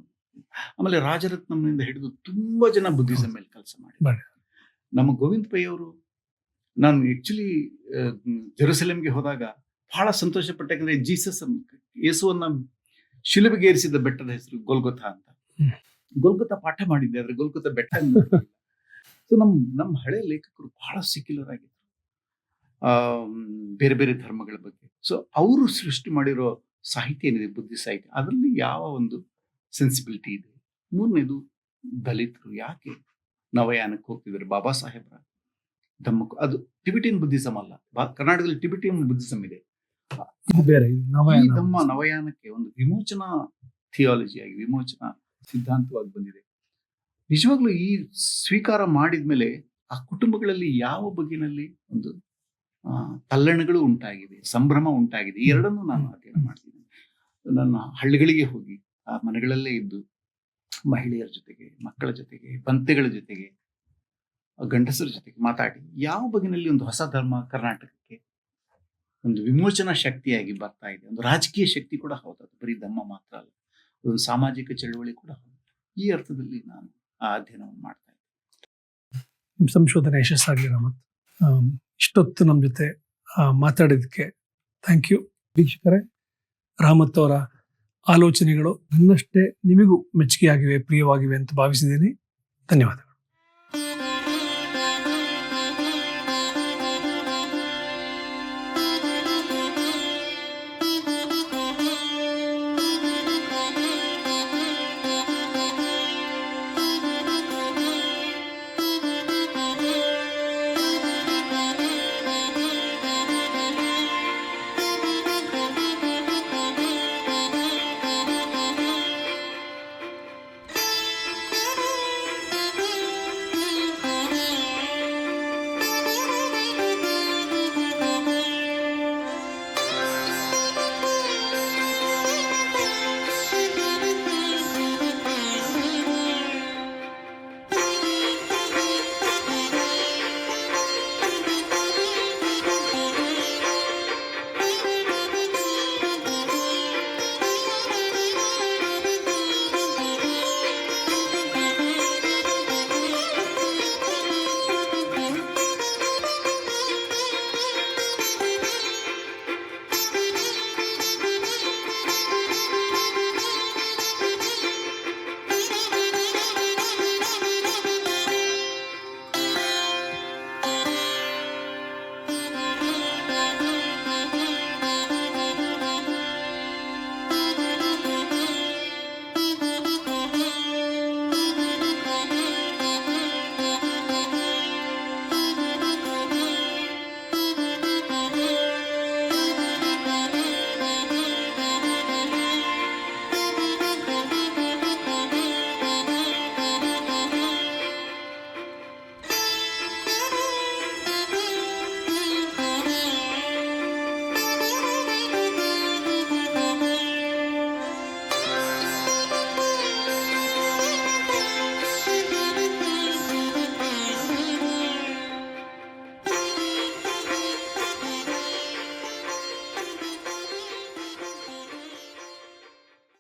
ಆಮೇಲೆ ರಾಜರತ್ನಂನಿಂದ ಹಿಡಿದು ತುಂಬಾ ಜನ ಬುದ್ಧಿಸಂ ಮೇಲೆ ಕೆಲಸ ಮಾಡಿ. ನಮ್ಮ ಗೋವಿಂದ ಪೈ ಅವರು, ನಾನು ಆಕ್ಚುಲಿ ಜೆರುಸಲೇಮ್ಗೆ ಹೋದಾಗ ಬಹಳ ಸಂತೋಷ ಪಟ್ಟೆ. ಯಾಕಂದ್ರೆ ಜೀಸಸ್ ಯೇಸುವನ್ನ ಶಿಲುಬೆಗೆ ಏರಿಸಿದ ಬೆಟ್ಟದ ಹೆಸರು ಗೊಲ್ಗೊಥಾ ಅಂತ. ಗೊಲ್ಗೊಥಾ ಪಾಠ ಮಾಡಿದ್ದೆ, ಆದ್ರೆ ಗೊಲ್ಗೊಥಾ ಬೆಟ್ಟ. ಸೊ ನಮ್ಮ ಹಳೆ ಲೇಖಕರು ಬಹಳ ಸೆಕ್ಯುಲರ್ ಆಗಿದ್ರು, ಬೇರೆ ಬೇರೆ ಧರ್ಮಗಳ ಬಗ್ಗೆ. ಸೊ ಅವರು ಸೃಷ್ಟಿ ಮಾಡಿರೋ ಸಾಹಿತ್ಯ ಏನಿದೆ, ಬುದ್ಧಿ ಸಾಹಿತ್ಯ, ಅದರಲ್ಲಿ ಯಾವ ಒಂದು ಸೆನ್ಸಿಬಿಲಿಟಿ ಇದೆ. 3ನೇದು ದಲಿತರು ಯಾಕೆ ನವಯಾನಕ್ಕೆ ಹೋಗ್ತಿದ್ದಾರೆ. ಬಾಬಾ ಸಾಹೇಬ್ರ ಧಮ್ಮಕ್ಕೂ, ಅದು ಟಿಬಿಟಿಯನ್ ಬುದ್ಧಿಸಂ ಅಲ್ಲ, ಕರ್ನಾಟಕದಲ್ಲಿ ಟಿಬಿಟಿಯನ್ ಬುದ್ಧಿಸಂ ಇದೆ. ಈ ಧಮ್ಮ ನವಯಾನಕ್ಕೆ ಒಂದು ವಿಮೋಚನಾ ಥಿಯಾಲಜಿಯಾಗಿ, ವಿಮೋಚನಾ ಸಿದ್ಧಾಂತವಾಗಿ ಬಂದಿದೆ. ನಿಜವಾಗ್ಲೂ ಈ ಸ್ವೀಕಾರ ಮಾಡಿದ್ಮೇಲೆ ಆ ಕುಟುಂಬಗಳಲ್ಲಿ ಯಾವ ಬಗೆಯಲ್ಲಿ ಒಂದು ತಲ್ಲಣಗಳು ಉಂಟಾಗಿದೆ, ಸಂಭ್ರಮ ಉಂಟಾಗಿದೆ. ಈ ಎರಡನ್ನೂ ನಾನು ಅಧ್ಯಯನ ಮಾಡ್ತೀನಿ. ನನ್ನ ಹಳ್ಳಿಗಳಿಗೆ ಹೋಗಿ ಆ ಮನೆಗಳಲ್ಲೇ ಇದ್ದು ಮಹಿಳೆಯರ ಜೊತೆಗೆ, ಮಕ್ಕಳ ಜೊತೆಗೆ, ಬಂತೆಗಳ ಜೊತೆಗೆ, ಗಂಡಸರ ಜೊತೆಗೆ ಮಾತಾಡಿ ಯಾವ ಬಗೆಯಲ್ಲಿ ಒಂದು ಹೊಸ ಧರ್ಮ ಕರ್ನಾಟಕಕ್ಕೆ ಒಂದು ವಿಮೋಚನಾ ಶಕ್ತಿಯಾಗಿ ಬರ್ತಾ ಇದೆ. ಒಂದು ರಾಜಕೀಯ ಶಕ್ತಿ ಕೂಡ ಹೌದು, ಅದು ಬರೀ ಧಮ್ಮ ಮಾತ್ರ ಅಲ್ಲ, ಒಂದು ಸಾಮಾಜಿಕ ಚಳವಳಿ ಕೂಡ ಹೌದು. ಈ ಅರ್ಥದಲ್ಲಿ ನಾನು ಆ ಅಧ್ಯಯನವನ್ನು ಮಾಡ್ತಾ ಇದ್ದೆ. ಸಂಶೋಧನೆ ಯಶಸ್ಸಾಗಲಿ ರಾಮತ್. ಇಷ್ಟೊತ್ತು ನಮ್ಮ ಜೊತೆ ಮಾತಾಡಿದಕ್ಕೆ ಥ್ಯಾಂಕ್ ಯು. ವೀಕ್ಷಕರೇ, ರಾಮತ್ ಅವರ ಆಲೋಚನೆಗಳು ನನ್ನಷ್ಟೇ ನಿಮಗೂ ಮೆಚ್ಚುಗೆಯಾಗಿವೆ, ಪ್ರಿಯವಾಗಿವೆ ಅಂತ ಭಾವಿಸಿದ್ದೀನಿ. ಧನ್ಯವಾದ.